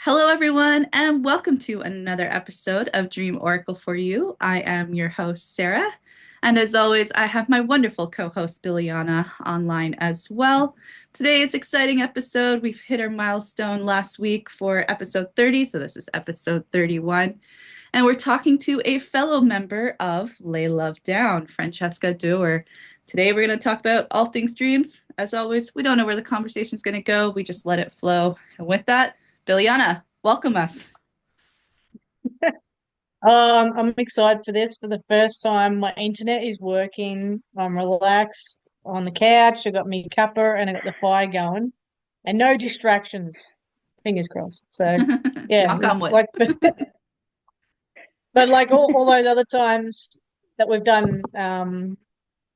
Hello, everyone, and welcome to another episode of Dream Oracle for You. I am your host, Sarah, and as always, I have my wonderful co-host, Billiana, online as well. Today is an exciting episode. We've hit our milestone last week for episode 30, so this is episode 31, and we're talking to a fellow member of Ley Love Down, Francesca Doerr. Today, we're going to talk about all things dreams. As always, we don't know where the conversation is going to go. We just let it flow. And with that, Billiana, welcome us. I'm excited for this. For the first time, my internet is working. I'm relaxed on the couch. I got me cuppa and I got the fire going, and no distractions. Fingers crossed. So, yeah, Knock on it's wood. like, but like all those other times that we've done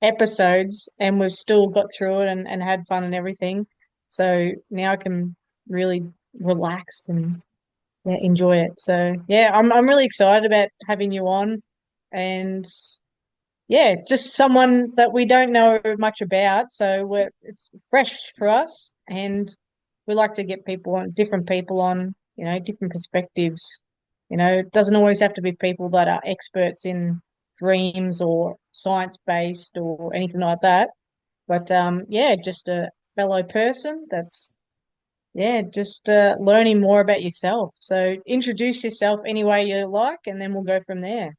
episodes, and we've still got through it and had fun and everything. So now I can really relax and yeah, enjoy it. So yeah, I'm really excited about having you on, and yeah, just someone that we don't know much about. So it's fresh for us, and we like to get people on, different perspectives. It doesn't always have to be people that are experts in dreams or science based or anything like that. But yeah, just a fellow person that's yeah, just learning more about yourself. So introduce yourself any way you like, and then we'll go from there.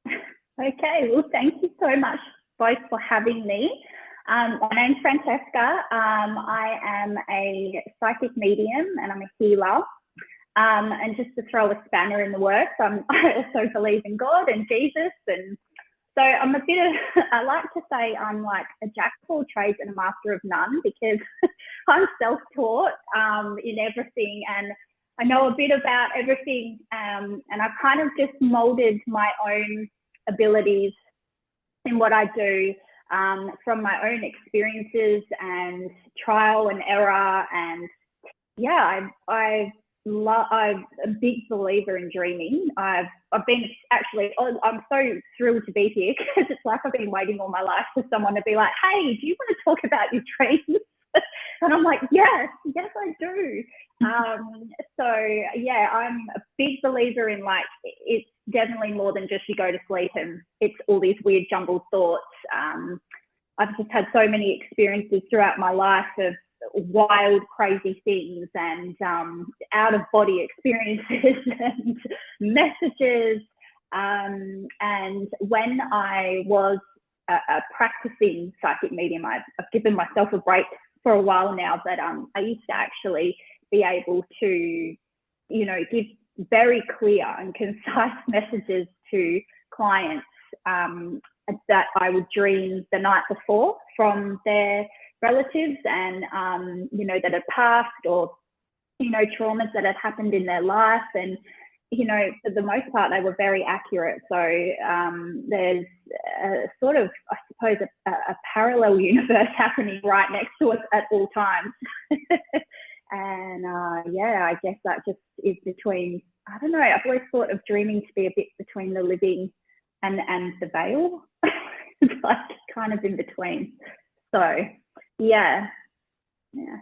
Okay, well, thank you so much both for having me. My name's Francesca. I am a psychic medium and I'm a healer. And just to throw a spanner in the works, I also believe in God and Jesus. And so I'm a bit of, I like to say I'm like a jack of all trades and a master of none because I'm self-taught in everything and I know a bit about everything. And I've kind of just molded my own abilities in what I do from my own experiences and trial and error. And yeah, I'm a big believer in dreaming. I've been actually, I'm so thrilled to be here because it's like I've been waiting all my life for someone to be like, hey, do you want to talk about your dreams? And I'm like, yes, I do. So yeah, I'm a big believer in like, it's definitely more than just you go to sleep and it's all these weird jumbled thoughts. I've just had so many experiences throughout my life of wild, crazy things and out of body experiences and messages. And when I was a practicing psychic medium, I've given myself a break for a while now, but I used to actually be able to, give very clear and concise messages to clients that I would dream the night before from their relatives and, that had passed or, traumas that had happened in their life. And, for the most part, they were very accurate. So there's a sort of, I suppose, a parallel universe happening right next to us at all times. And yeah, I guess that just is between, I don't know, I've always thought of dreaming to be a bit between the living and the veil. It's like kind of in between. So yeah. Yeah,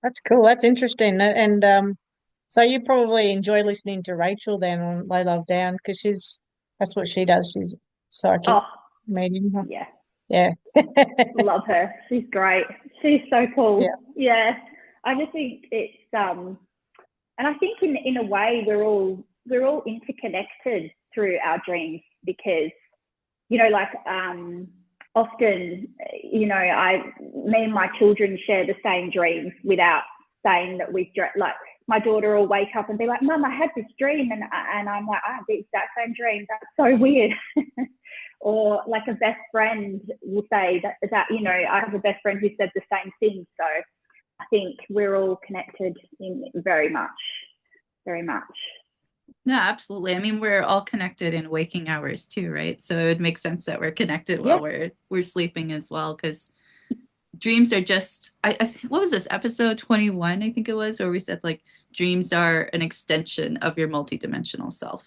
that's cool. That's interesting. And so you probably enjoy listening to Rachel then on Lay Love Down because that's what she does. She's psychic Oh, medium. Huh? yeah. Yeah. Love her. She's great. She's so Yeah. cool. Yeah. I just think it's and I think in a way we're all interconnected through our dreams because, like often, me and my children share the same dreams without saying that like my daughter will wake up and be like, Mum, I had this dream, and I'm like, I had the exact same dream. That's so weird. Or like a best friend will say that I have a best friend who said the same thing. So I think we're all connected in very much, very much. Yeah, absolutely. I mean, we're all connected in waking hours too, right? So it would make sense that we're connected Yeah. while we're sleeping as well, because dreams are just I think what was this episode 21, I think it was, or we said like dreams are an extension of your multidimensional self.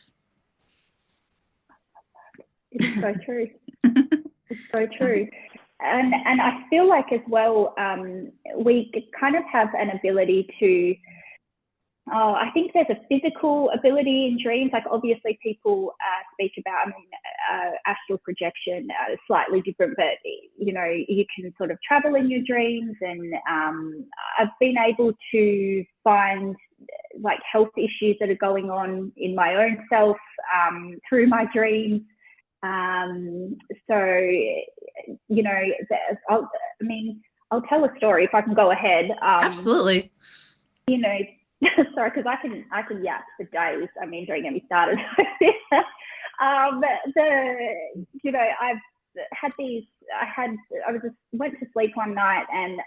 It is so true. It's so true. and I feel like as well, we kind of have an ability to. Oh, I think there's a physical ability in dreams. Like obviously, people speak about. I mean, astral projection is slightly different, but you know, you can sort of travel in your dreams, and I've been able to find like health issues that are going on in my own self through my dreams. So, you know, I'll tell a story if I can go ahead. Absolutely. You know, sorry, because I can yap for days. I mean, don't get me started. You know, I've had these. Went to sleep one night, and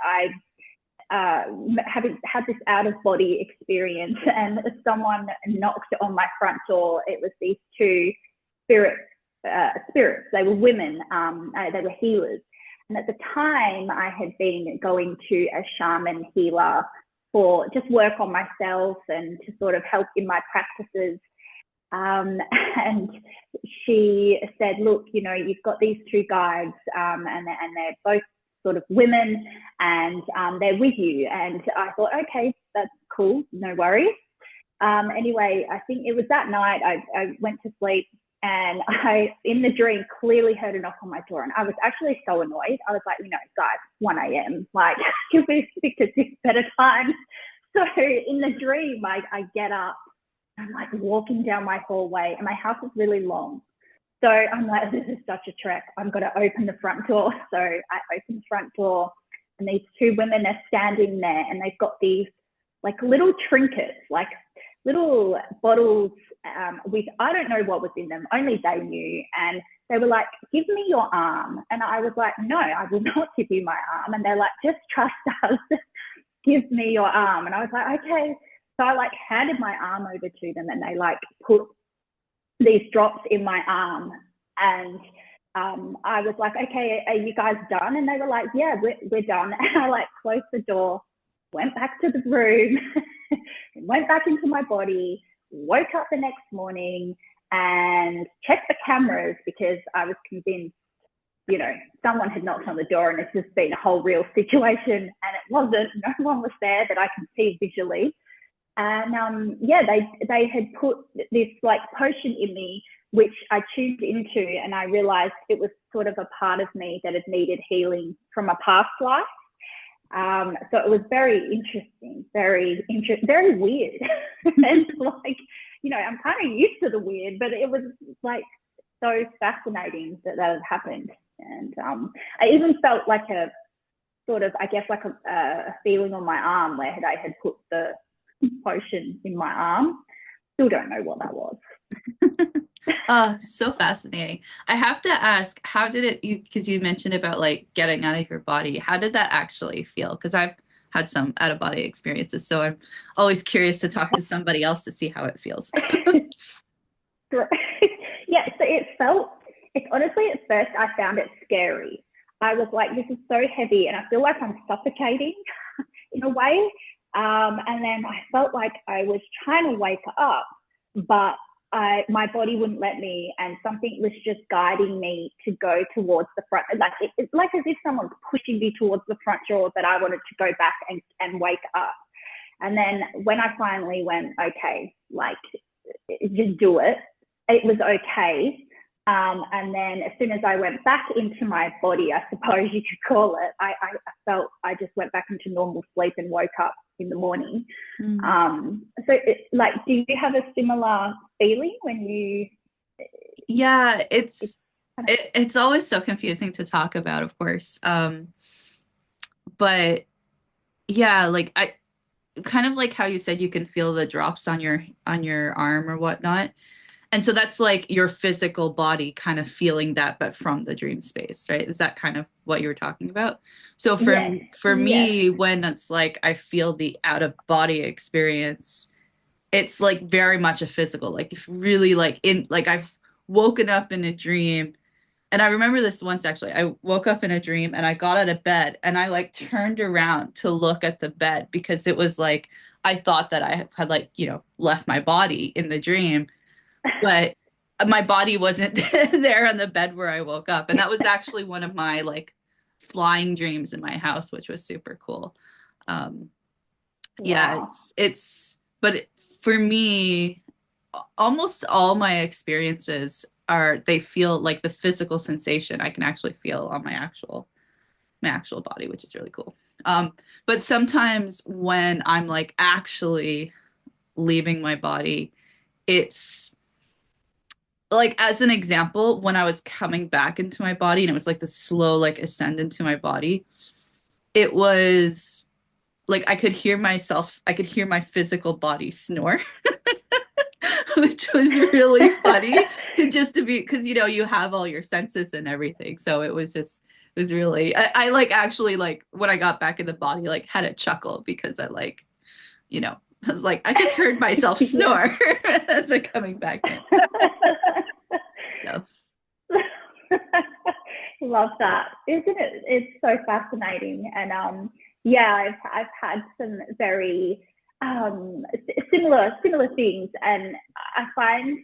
having had this out of body experience, and someone knocked on my front door. It was these two spirits. They were women. They were healers, and at the time, I had been going to a shaman healer for just work on myself and to sort of help in my practices. And she said, look, you know, you've got these two guides, and they're both sort of women, and they're with you. And I thought, okay, that's cool, no worries. Anyway, I think it was that night I went to sleep, and I, in the dream, clearly heard a knock on my door. And I was actually so annoyed. I was like, you know, guys, 1 a.m. Like, can we stick to this better time? So in the dream, I get up. I'm like walking down my hallway, and my house is really long. So I'm like, this is such a trek. I'm going to open the front door. So I open the front door, and these two women are standing there, and they've got these like little trinkets, like little bottles with, I don't know what was in them, only they knew. And they were like, give me your arm. And I was like, no, I will not give you my arm. And they're like, just trust us, give me your arm. And I was like, okay. So I like handed my arm over to them, and they like put these drops in my arm. And I was like, okay, are you guys done? And they were like, yeah, we're done. And I like closed the door, went back to the room, went back into my body, woke up the next morning and checked the cameras, because I was convinced, you know, someone had knocked on the door and it's just been a whole real situation, and it wasn't. No one was there that I can see visually. And yeah, they had put this like potion in me, which I tuned into, and I realized it was sort of a part of me that had needed healing from a past life. So it was very interesting, very weird. And like, you know, I'm kind of used to the weird, but it was like so fascinating that had happened. And I even felt like a sort of, I guess, like a feeling on my arm where I had put the potion in my arm. Still don't know what that was. So fascinating. I have to ask, how did it, because you mentioned about like getting out of your body, how did that actually feel? Because I've had some out of body experiences, so I'm always curious to talk to somebody else to see how it feels. Yeah, so it's honestly, at first I found it scary. I was like, this is so heavy, and I feel like I'm suffocating in a way. And then I felt like I was trying to wake up, but my body wouldn't let me, and something was just guiding me to go towards the front. Like it's like as if someone's pushing me towards the front door, but I wanted to go back and wake up. And then when I finally went, okay, like just do it, it was okay. And then as soon as I went back into my body, I suppose you could call it, I felt I just went back into normal sleep and woke up in the morning. So like, do you have a similar feeling when you? Yeah, it's always so confusing to talk about, of course. But yeah, like I kind of like how you said you can feel the drops on your arm or whatnot. And so that's like your physical body kind of feeling that, but from the dream space, right? Is that kind of what you were talking about? So for me, when it's like I feel the out of body experience, it's like very much a physical, like really like in like I've woken up in a dream. And I remember this once actually. I woke up in a dream and I got out of bed and I like turned around to look at the bed because it was like I thought that I had like, you know, left my body in the dream, but my body wasn't there on the bed where I woke up. And that was actually one of my like flying dreams in my house, which was super cool. Um, yeah, Wow. for me, almost all my experiences they feel like the physical sensation I can actually feel on my actual body, which is really cool. But sometimes when I'm like actually leaving my body, it's like, as an example, when I was coming back into my body and it was like the slow like ascend into my body, it was like I could hear my physical body snore, which was really funny just to be, because you have all your senses and everything. So it was really, I like actually like when I got back in the body, like had a chuckle because you know, I was like, I just heard myself Yeah. snore as I'm coming back in. So. Love that. Isn't it? It's so fascinating. And yeah, I've had some very similar things. And I find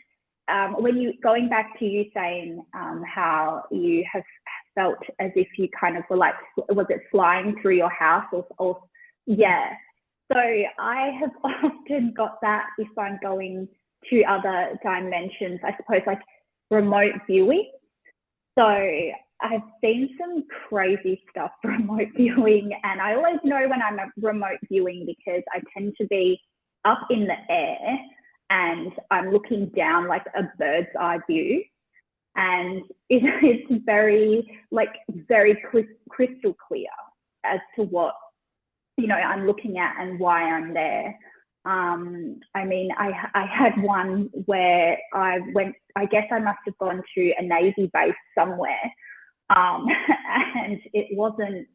when you going back to you saying how you have felt as if you kind of were like, was it flying through your house or yeah. So I have often got that if I'm going to other dimensions, I suppose, like remote viewing. So I've seen some crazy stuff remote viewing, and I always know when I'm remote viewing because I tend to be up in the air and I'm looking down like a bird's eye view, and it's very crystal clear as to what I'm looking at and why I'm there. I mean, I had one where I guess I must have gone to a Navy base somewhere, and it wasn't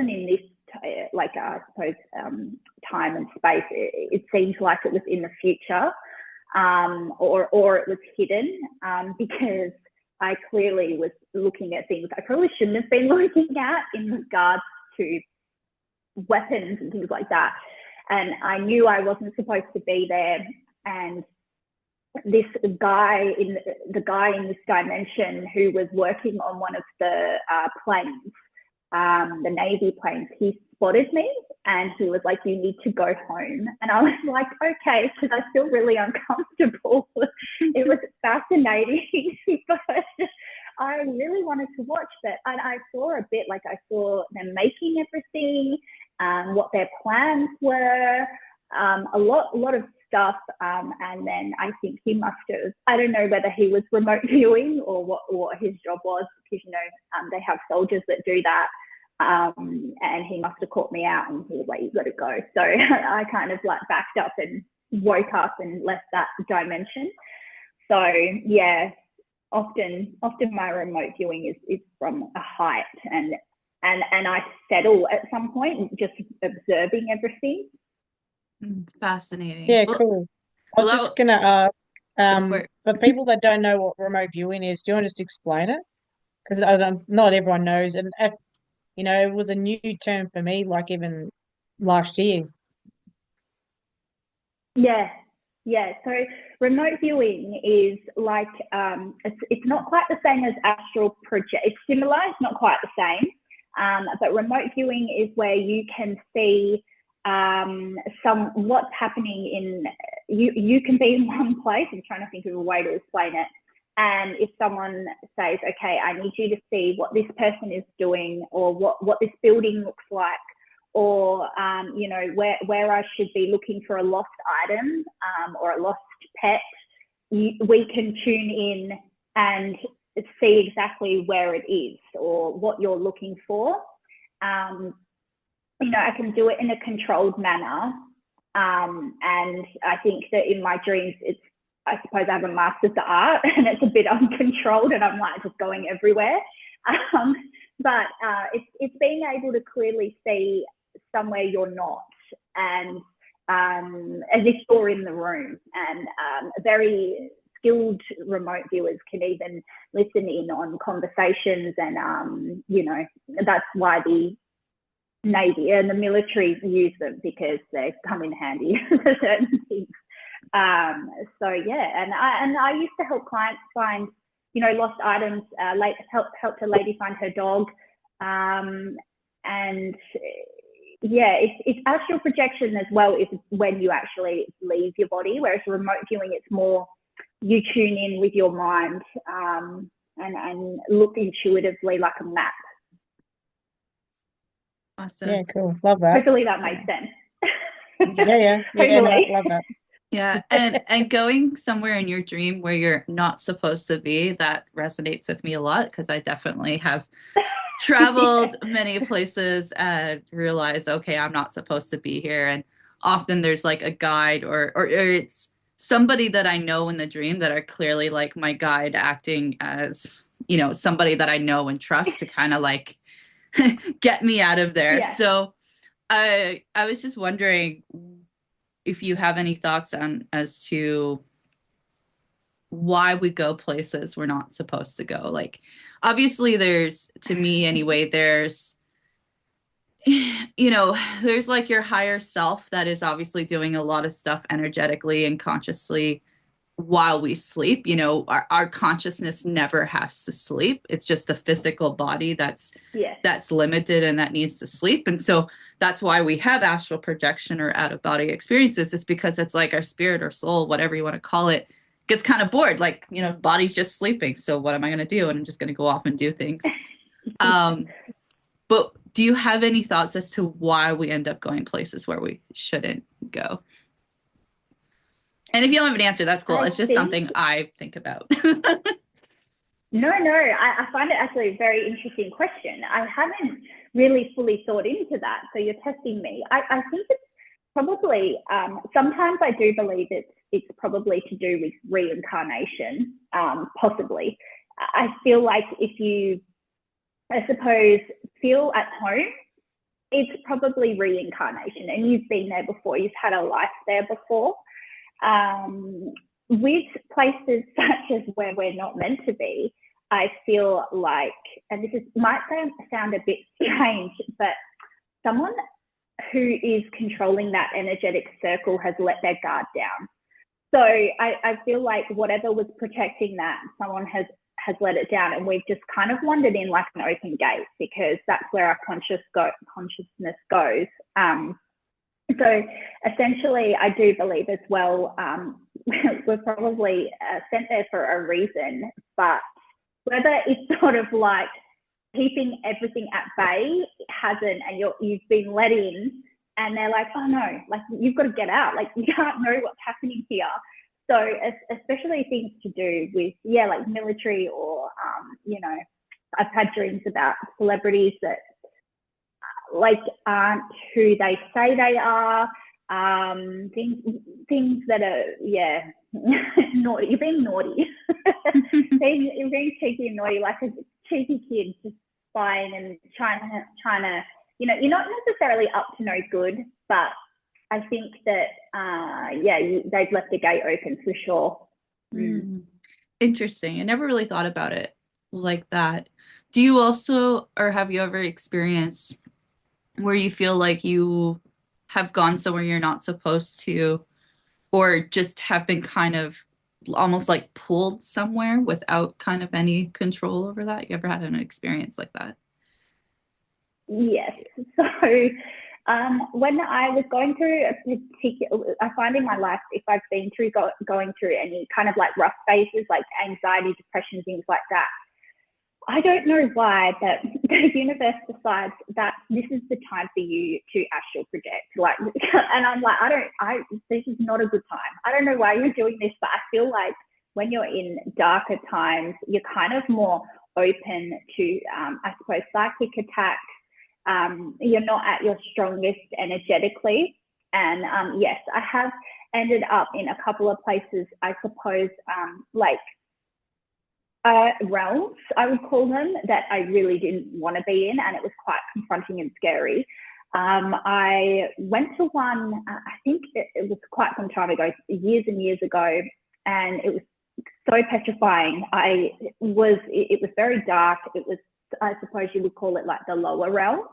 in this like I suppose time and space. It seemed like it was in the future, or it was hidden, because I clearly was looking at things I probably shouldn't have been looking at in regards to weapons and things like that. And I knew I wasn't supposed to be there. And this guy in this dimension who was working on one of the planes, the Navy planes, he spotted me and he was like, "You need to go home." And I was like, "Okay," because I feel really uncomfortable. It was fascinating, but I really wanted to watch that. And I saw a bit, like I saw them making everything, what their plans were, a lot of stuff. And then I think he must have, I don't know whether he was remote viewing or what his job was, because, they have soldiers that do that. And he must have caught me out and he was like, "You got to go." So I kind of like backed up and woke up and left that dimension. So yeah, often my remote viewing is from a height, and I settle at some point just observing everything. Fascinating. Yeah, Well, cool. I was just gonna ask, go for it. for people that don't know what remote viewing is, do you want to just explain it? Because not everyone knows, and it was a new term for me, like even last year. Yeah, yeah. So remote viewing is like it's not quite the same as astral project. It's similar. It's not quite the same. But remote viewing is where you can see what's happening in you. You can be in one place. I'm trying to think of a way to explain it. And if someone says, "Okay, I need you to see what this person is doing, or what this building looks like, or where I should be looking for a lost item, or a lost pet," we can tune in and see exactly where it is or what you're looking for. I can do it in a controlled manner, and I think that in my dreams, I suppose I have a master's of art, and it's a bit uncontrolled, and I'm like just going everywhere. Um, but it's being able to clearly see somewhere you're not, and as if you're in the room. And very skilled remote viewers can even listen in on conversations, and that's why the Navy and the military use them, because they come in handy for certain things. So yeah, and I used to help clients find lost items. Helped a lady find her dog. And yeah, it's astral projection as well is when you actually leave your body, whereas remote viewing, it's more you tune in with your mind, and look intuitively like a map. Awesome. Yeah, cool. Love that. Hopefully that makes sense. Yeah. No, love that. Yeah, and going somewhere in your dream where you're not supposed to be, that resonates with me a lot because I definitely have traveled many places and realized, okay, I'm not supposed to be here. And often there's like a guide or it's somebody that I know in the dream that are clearly like my guide acting as, somebody that I know and trust to kind of like get me out of there. Yeah. So I was just wondering if you have any thoughts on as to why we go places we're not supposed to go. Like, obviously, to me anyway, there's there's like your higher self that is obviously doing a lot of stuff energetically and consciously while we sleep. Our consciousness never has to sleep. It's just the physical body that's limited and that needs to sleep. And so that's why we have astral projection or out of body experiences, is because it's like our spirit or soul, whatever you want to call it, gets kind of bored. Like, body's just sleeping. So what am I going to do? And I'm just going to go off and do things. But do you have any thoughts as to why we end up going places where we shouldn't go? And if you don't have an answer, that's cool. It's just something I think about. No, I find it actually a very interesting question. I haven't really fully thought into that. So you're testing me. I think it's probably, sometimes I do believe it's probably to do with reincarnation, possibly. I feel like if you, I suppose, feel at home, it's probably reincarnation, and you've been there before. You've had a life there before. With places such as where we're not meant to be, I feel like, and this might sound a bit strange, but someone who is controlling that energetic circle has let their guard down. So I feel like whatever was protecting that, someone has let it down, and we've just kind of wandered in like an open gate, because that's where our consciousness goes. So essentially, I do believe as well, we're probably sent there for a reason, but whether it's sort of like keeping everything at bay hasn't, and you've been let in, and they're like, oh no, like you've got to get out, like you can't know what's happening here. So especially things to do with, like military or, I've had dreams about celebrities that like aren't who they say they are, things that are, naughty. You're being naughty. You're being cheeky and naughty, like a cheeky kid just spying and trying to, you're not necessarily up to no good, but I think that, they've left the gate open for sure. Interesting. I never really thought about it like that. Do you also, or have you ever experienced where you feel like you have gone somewhere you're not supposed to, or just have been kind of almost like pulled somewhere without kind of any control over that? You ever had an experience like that? Yes. So when I was going through I find in my life, if I've been through going through any kind of like rough phases, like anxiety, depression, things like that, I don't know why, but the universe decides that this is the time for you to astral project. Like, and I'm like, this is not a good time. I don't know why you're doing this, but I feel like when you're in darker times, you're kind of more open to, I suppose, psychic attacks. You're not at your strongest energetically. And yes, I have ended up in a couple of places, I suppose, realms, I would call them, that I really didn't want to be in, and it was quite confronting and scary. I went to one, I think it was quite some time ago, years and years ago, and it was so petrifying. It was very dark. It was, I suppose you would call it like the lower realms,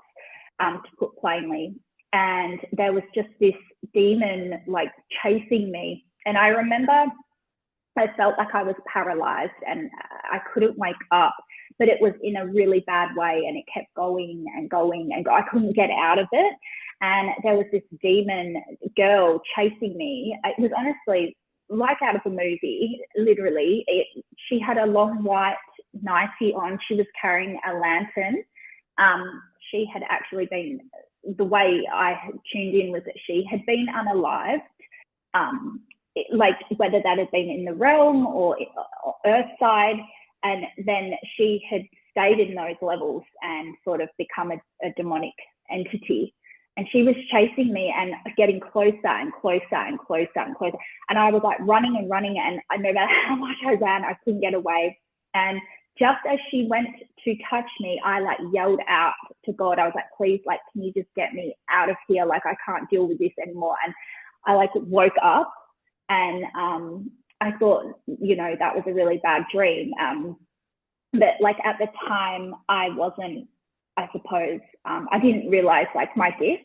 to put plainly. And there was just this demon like chasing me. And I remember I felt like I was paralyzed and I couldn't wake up. but it was in a really bad way, and it kept going and going, and I couldn't get out of it. And there was this demon girl chasing me. It was honestly like out of a movie, literally. She had a long white nightie on. She was carrying a lantern. She had actually been, the way I tuned in was that she had been unalived, like whether that had been in the realm or earth side, and then she had stayed in those levels and sort of become a demonic entity. And she was chasing me and getting closer and closer and closer and closer. And I was like running and running, and no matter how much I ran, I couldn't get away. And just as she went to touch me, I like yelled out to God. I was like, please, like, can you just get me out of here? Like, I can't deal with this anymore. And I like woke up, and I thought, that was a really bad dream. But like at the time, I wasn't, I suppose, I didn't realize like my gifts.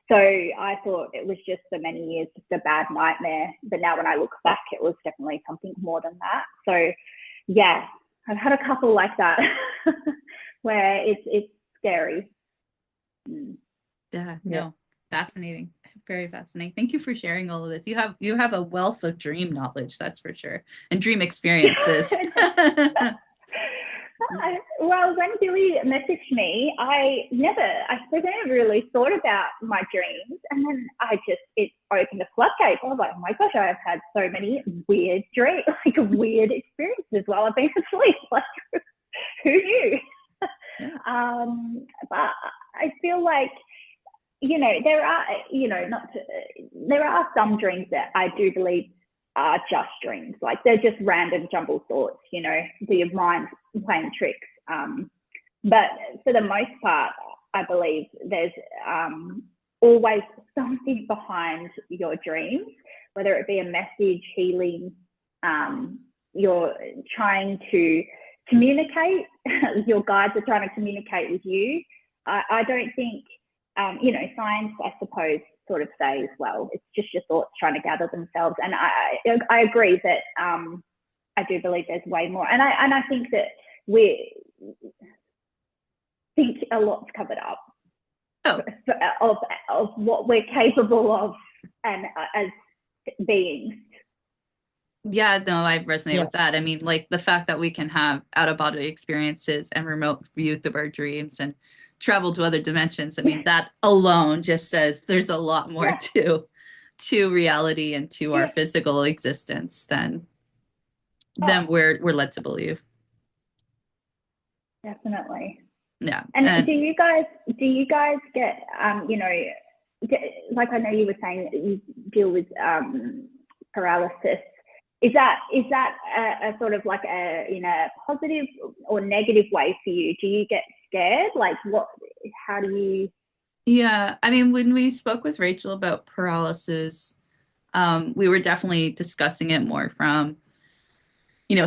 So I thought it was just for many years just a bad nightmare. But now when I look back, it was definitely something more than that. So yeah, I've had a couple like that where it's scary. Yeah, no, fascinating, very fascinating. Thank you for sharing all of this. You have a wealth of dream knowledge, that's for sure, and dream experiences. Well, when Billy messaged me, I suppose I never really thought about my dreams, and then it opened a floodgate. I was like, oh my gosh, I have had so many weird dreams, like weird experiences while I've been asleep. Like, who knew? Yeah. But I feel like, there are some dreams that I do believe are just dreams. Like, they're just random jumbled thoughts, the mind playing tricks. But for the most part, I believe there's always something behind your dreams, whether it be a message, healing, you're trying to communicate, your guides are trying to communicate with you. I don't think, science, I suppose, sort of say as well, it's just your thoughts trying to gather themselves. And I agree that I do believe there's way more. And I think that we think a lot's covered up of what we're capable of and as beings. Yeah, no, I resonate with that. I mean, like the fact that we can have out of body experiences and remote views of our dreams and travel to other dimensions. I mean, that alone just says there's a lot more to reality and to our physical existence than we're led to believe. Definitely. Yeah. And do you guys get like, I know you were saying that you deal with paralysis. Is that a sort of like in a positive or negative way for you? Do you get scared? Like, how do you? Yeah, I mean, when we spoke with Rachel about paralysis, we were definitely discussing it more from,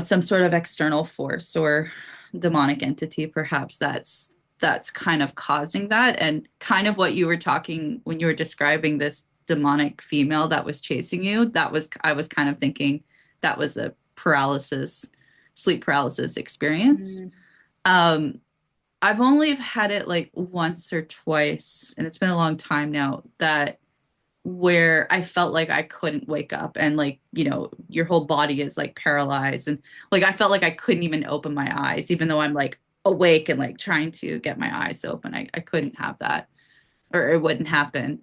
some sort of external force or demonic entity, perhaps that's kind of causing that. And kind of what you were talking when you were describing this demonic female that was chasing you, I was kind of thinking that was a sleep paralysis experience. I've only had it like once or twice, and it's been a long time now, that where I felt like I couldn't wake up, and like, your whole body is like paralyzed, and like I felt like I couldn't even open my eyes, even though I'm like awake and like trying to get my eyes open. I couldn't have that, or it wouldn't happen.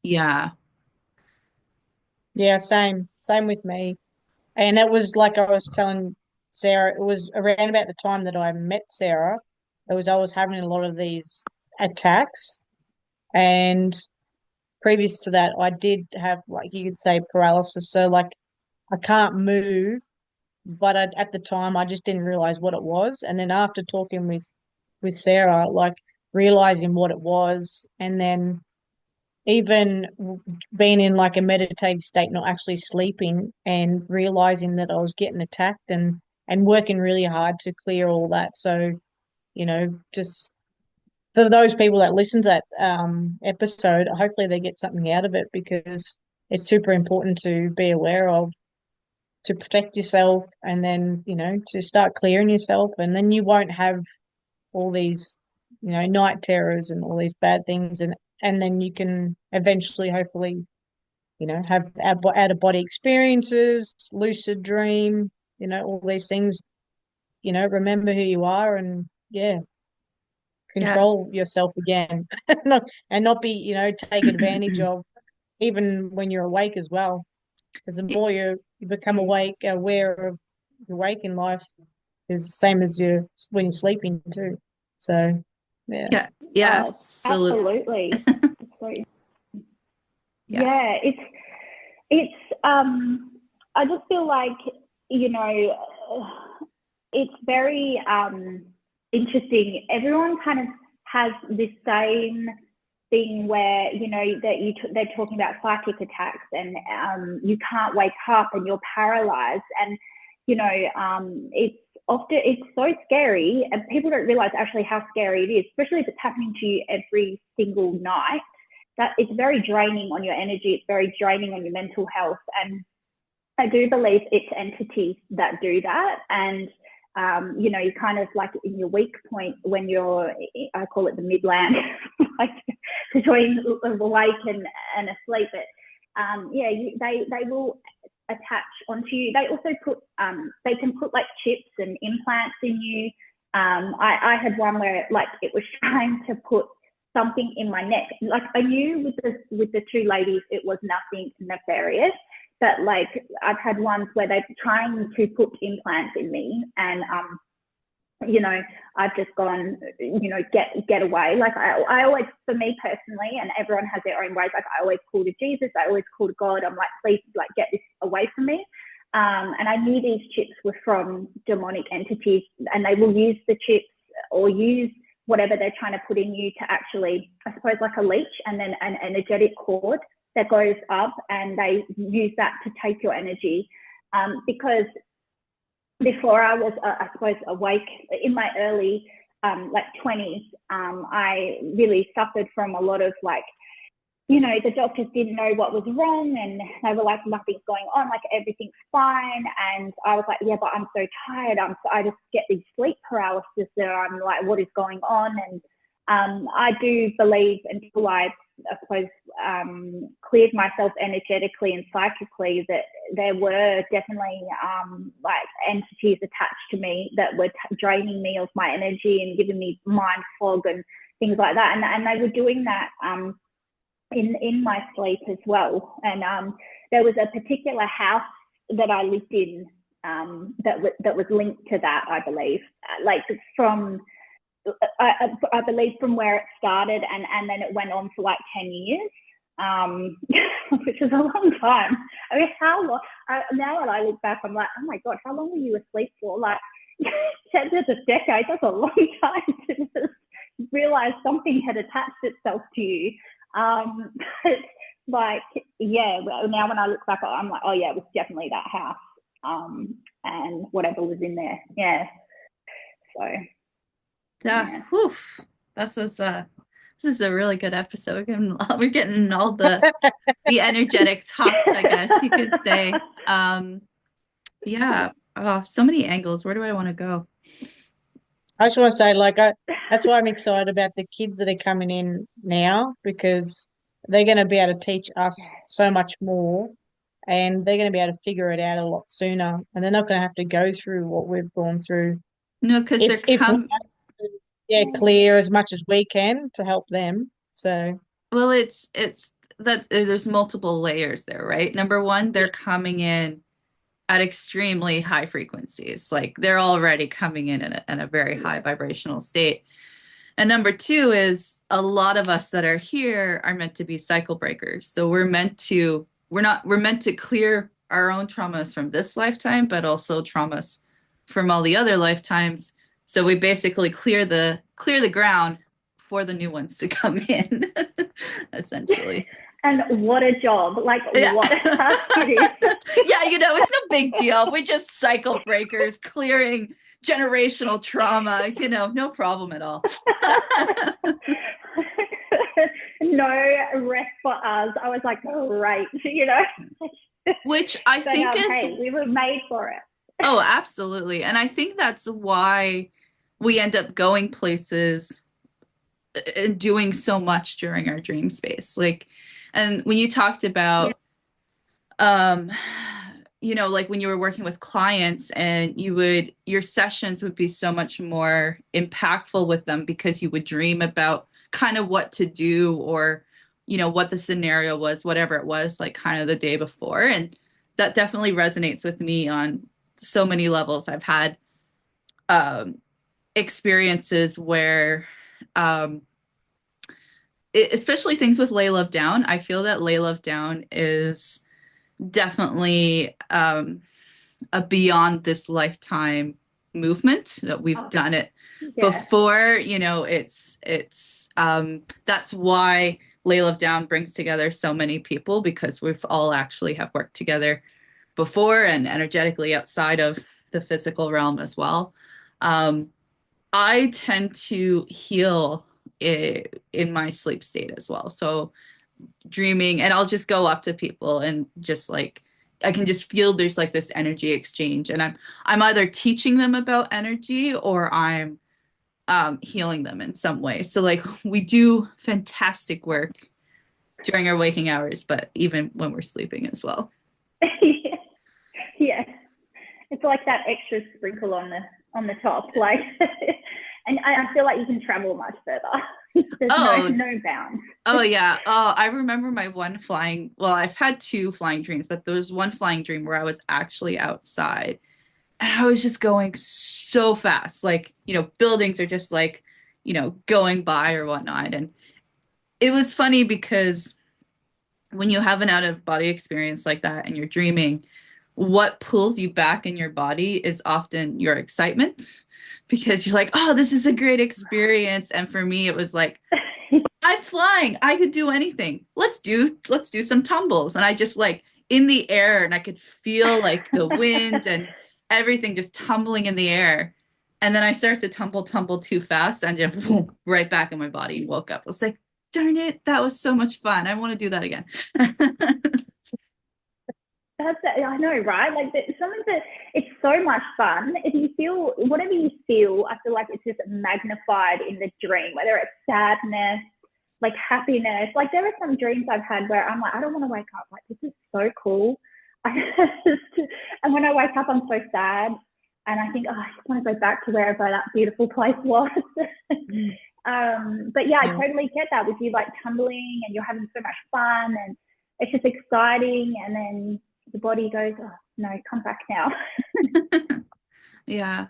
Yeah. Yeah, same with me. And it was like I was telling Sarah, it was around about the time that I met Sarah. I was having a lot of these attacks, and previous to that, I did have, like, you could say, paralysis. So like I can't move, but at the time I just didn't realize what it was. And then after talking with Sarah, like realizing what it was, and then even being in like a meditative state, not actually sleeping, and realizing that I was getting attacked, and working really hard to clear all that. So, just for those people that listen to that episode, hopefully they get something out of it, because it's super important to be aware of. to protect yourself, and then, to start clearing yourself, and then you won't have all these, night terrors and all these bad things, and then you can eventually, hopefully, have out of body experiences, lucid dream, all these things, remember who you are, and yeah, Yeah. control yourself again. And not be, taken advantage of, even when you're awake as well. Because the more you become aware of your waking life, is the same as when you're sleeping too. So yeah. Yeah. Yeah. Oh, Absolutely. absolutely. So, Yeah. yeah, it's I just feel like, you know, it's very interesting. Everyone kind of has this same thing where, that they're talking about psychic attacks, and you can't wake up and you're paralyzed, and it's so scary, and people don't realize actually how scary it is, especially if it's happening to you every single night. That it's very draining on your energy, it's very draining on your mental health. And I do believe it's entities that do that. And you kind of like in your weak point when you're, I call it the midland, like between awake and asleep. But they will attach onto you. They also they can put like chips and implants in you. I had one where like it was trying to put something in my neck. Like I knew with the two ladies it was nothing nefarious, but like I've had ones where they're trying to put implants in me, and I've just gone, get away. Like I always, for me personally, and everyone has their own ways, like I always call to Jesus, I always call to God. I'm like, please, like, get this away from me. And I knew these chips were from demonic entities, and they will use the chips or use whatever they're trying to put in you to actually, I suppose, like a leech, and then an energetic cord that goes up, and they use that to take your energy. Because before I was, I suppose, awake in my early like 20s, I really suffered from a lot of like, the doctors didn't know what was wrong, and they were like, nothing's going on, like everything's fine. And I was like, yeah, but I'm so tired. I just get these sleep paralysis that I'm like, what is going on? And I do believe, until I suppose, cleared myself energetically and psychically, that there were definitely like entities attached to me that were draining me of my energy and giving me mind fog and things like that. And they were doing that in my sleep as well. And there was a particular house that I lived in that was linked to that, I believe. Like from I believe from where it started, and then it went on for like 10 years, which is a long time. I mean, how long? Now when I look back, I'm like, oh my God, how long were you asleep for? Like, 10 to a decade, that's a long time to just realize something had attached itself to you. Like, yeah, now when I look back, I'm like, oh yeah, it was definitely that house, and whatever was in there. Yeah. So. Yeah. Whew. This is a really good episode. We're getting all the energetic talks, I guess you could say. Yeah. Oh, so many angles. Where do I want to go? I just want to say, like, that's why I'm excited about the kids that are coming in now, because they're going to be able to teach us so much more, and they're going to be able to figure it out a lot sooner, and they're not going to have to go through what we've gone through. No, because they're If we come. clear as much as we can to help them. So Well, it's that there's multiple layers there, right? Number one, they're yeah, coming in at extremely high frequencies. Like they're already coming in a very high vibrational state. And number two is a lot of us that are here are meant to be cycle breakers. So we're meant to clear our own traumas from this lifetime, but also traumas from all the other lifetimes. So we basically clear the ground for the new ones to come in, essentially. And what a job. Like, Yeah. what a task it is. Yeah, it's no big deal. We just cycle breakers, clearing generational trauma, no problem at all. No rest for us. I was like, great, Which I But think is, hey, we were made for it. oh, absolutely. And I think that's why we end up going places and doing so much during our dream space. Like, and when you talked Yeah. about, um, like when you were working with clients and your sessions would be so much more impactful with them because you would dream about kind of what to do or, what the scenario was, whatever it was, like kind of the day before. And that definitely resonates with me on so many levels. I've had um, experiences where, um, especially things with Ley Love Down, I feel that Ley Love Down is definitely a beyond this lifetime movement that we've Oh, done it yeah. before. It's that's why Ley Love Down brings together so many people because we've all actually have worked together before and energetically outside of the physical realm as well. Um, I tend to heal in my sleep state as well. So dreaming, and I'll just go up to people and just like I can just feel there's like this energy exchange, and I'm either teaching them about energy or I'm healing them in some way. So like we do fantastic work during our waking hours, but even when we're sleeping as well. Yeah. Yeah. It's like that extra sprinkle on the top, like, and I feel like you can travel much further. There's Oh, no bounds. oh yeah. Oh, I remember my one flying. Well, I've had two flying dreams, but there was one flying dream where I was actually outside and I was just going so fast. Like, buildings are just like, going by or whatnot. And it was funny because when you have an out of body experience like that and you're dreaming, what pulls you back in your body is often your excitement because you're like, oh, this is a great experience. And for me, it was like, I'm flying. I could do anything. Let's do some tumbles. And I just like in the air and I could feel like the wind and everything just tumbling in the air. And then I started to tumble too fast and just boom, right back in my body and woke up. I was like, darn it, that was so much fun. I want to do that again. I know, right? Like something that it's so much fun. If you feel whatever you feel, I feel like it's just magnified in the dream, whether it's sadness, like happiness. Like there are some dreams I've had where I'm like, I don't want to wake up. Like this is so cool. And when I wake up, I'm so sad, and I think, oh, I just want to go back to wherever that beautiful place was. But yeah, I totally get that with you, like tumbling, and you're having so much fun, and it's just exciting, and then the body goes, oh no, come back now. Yeah.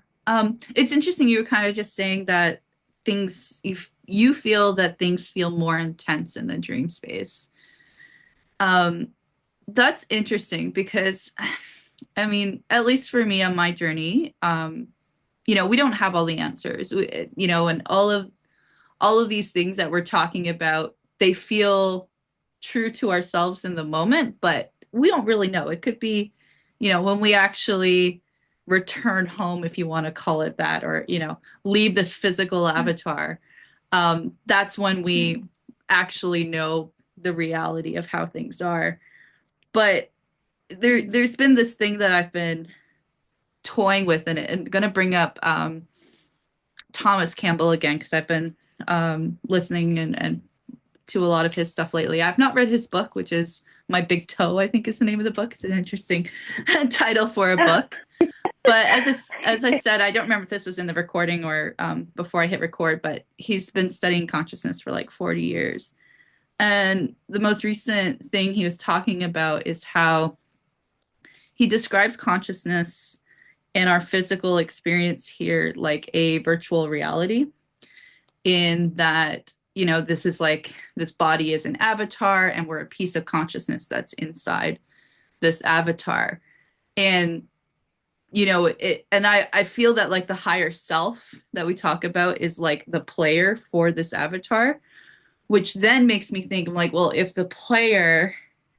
It's interesting you were kind of just saying that things you feel that things feel more intense in the dream space. Um, that's interesting because I mean, at least for me on my journey, we don't have all the answers. And all of these things that we're talking about, they feel true to ourselves in the moment, but we don't really know. It could be, when we actually return home, if you want to call it that, or, leave this physical avatar. That's when we actually know the reality of how things are. But there's been this thing that I've been toying with, and going to bring up Thomas Campbell again because I've been listening and to a lot of his stuff lately. I've not read his book, which is My Big Toe, I think is the name of the book. It's an interesting title for a book. But as I said, I don't remember if this was in the recording or before I hit record, but he's been studying consciousness for like 40 years. And the most recent thing he was talking about is how he describes consciousness in our physical experience here like a virtual reality, in that this is like this body is an avatar and we're a piece of consciousness that's inside this avatar. And I feel that like the higher self that we talk about is like the player for this avatar, which then makes me think, I'm like, well, if the player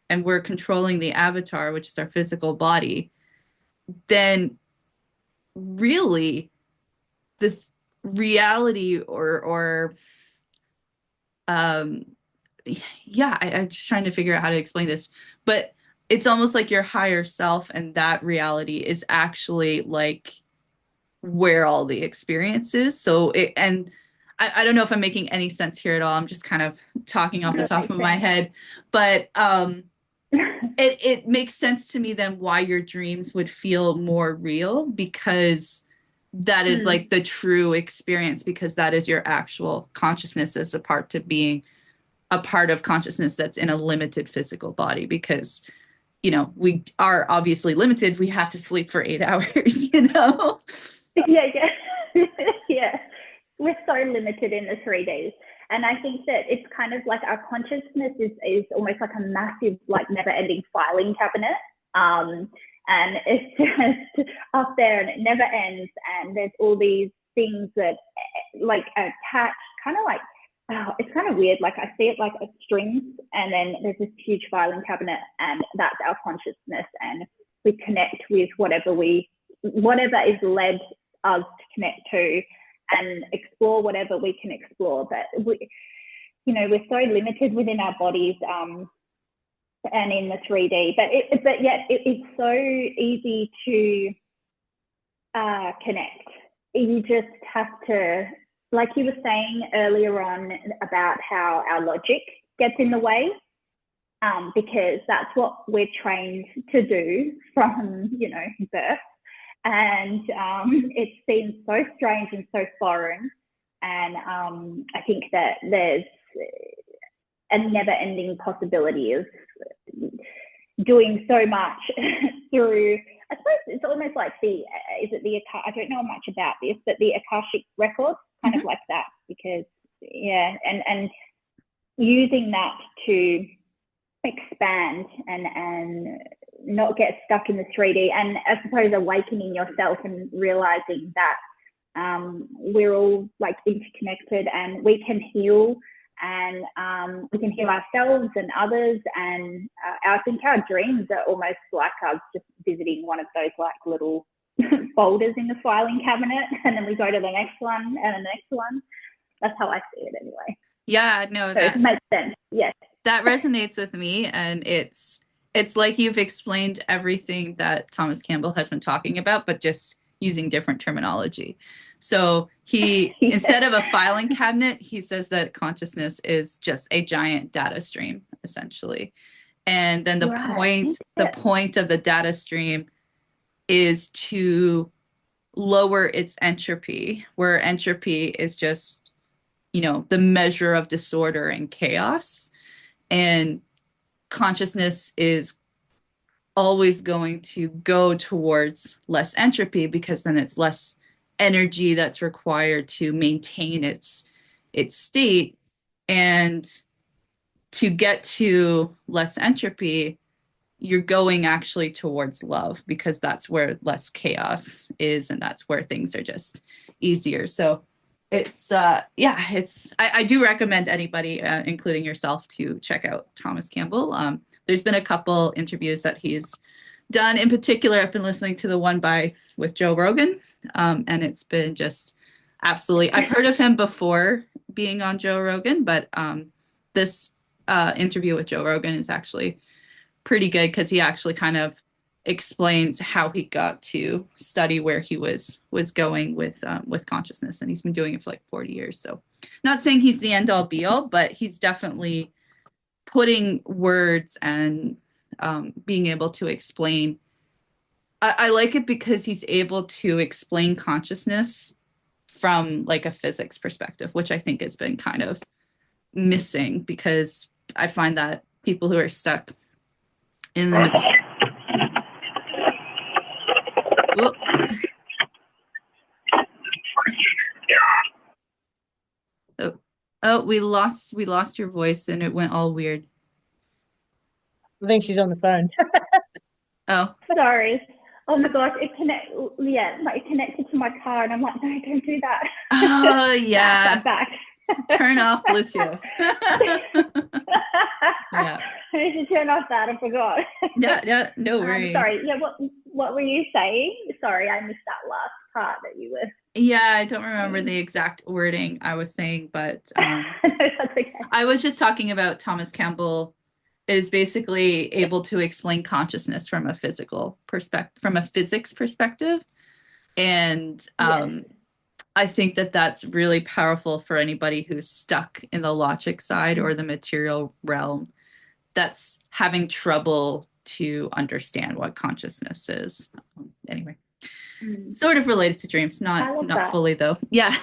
and we're controlling the avatar, which is our physical body, then really the reality or um yeah, I'm just trying to figure out how to explain this, but it's almost like your higher self and that reality is actually like where all the experience is. So it, and I don't know if I'm making any sense here at all. I'm just kind of talking off the That top makes of my head, but it makes sense to me then why your dreams would feel more real, because that is Mm, like the true experience, because that is your actual consciousness as a part to being a part of consciousness that's in a limited physical body. Because we are obviously limited, we have to sleep for 8 hours. yeah, yeah, yeah. We're so limited in the 3Ds. And I think that it's kind of like our consciousness is almost like a massive, like never ending filing cabinet. And it's just up there and it never ends. And there's all these things that like attach, kind of like, oh, it's kind of weird. Like I see it like a strings, and then there's this huge filing cabinet, and that's our consciousness. And we connect with whatever is led us to connect to, and explore whatever we can explore. But we're so limited within our bodies, and in the 3D. But yet it's so easy to connect. You just have to, like you were saying earlier on about how our logic gets in the way, because that's what we're trained to do from birth. And it seems so strange and so foreign. And I think that there's a never-ending possibility of doing so much through. I suppose it's almost like I don't know much about this, but the Akashic records, kind of like that, because and using that to expand and not get stuck in the 3D, and I suppose awakening yourself and realizing that we're all like interconnected, and we can heal, and we can heal ourselves and others. And I think our dreams are almost like us just visiting one of those like little folders in the filing cabinet, and then we go to the next one and the next one. That's how I see it anyway. Yeah, no, So it makes sense. Yes. that resonates with me, and it's like you've explained everything that Thomas Campbell has been talking about, but just using different terminology. So he, Yes. instead of a filing cabinet, he says that consciousness is just a giant data stream, essentially. And then the point of the data stream is to lower its entropy, where entropy is just, the measure of disorder and chaos. And consciousness is always going to go towards less entropy, because then it's less energy that's required to maintain its state. And to get to less entropy, you're going actually towards love, because that's where less chaos is, and that's where things are just easier. So it's I do recommend anybody, including yourself, to check out Thomas Campbell. There's been a couple interviews that he's done. In particular, I've been listening to the one with Joe Rogan, and it's been just absolutely. I've heard of him before being on Joe Rogan, but this interview with Joe Rogan is actually pretty good, because he actually kind of explains how he got to study where he was going with consciousness, and he's been doing it for like 40 years. So, not saying he's the end all be all, but he's definitely putting words and being able to explain. I like it because he's able to explain consciousness from like a physics perspective, which I think has been kind of missing, because I find that people who are stuck in the oh, we lost your voice, and it went all weird. I think she's on the phone. Oh, sorry. Oh my gosh, it connected to my car, and I'm like, no, don't do that. Oh yeah. I'm back. Turn off Bluetooth. Yeah. I need to turn off that. I forgot. Yeah, no worries. Sorry. Yeah, what were you saying? Sorry, I missed that last part that you were. Yeah, I don't remember the exact wording I was saying, but no, that's okay. I was just talking about Thomas Campbell is basically able to explain consciousness from a physical perspective, from a physics perspective. And Yes. I think that that's really powerful for anybody who's stuck in the logic side or the material realm that's having trouble to understand what consciousness is. Anyway, Mm. sort of related to dreams, I love not that. fully though. Yeah.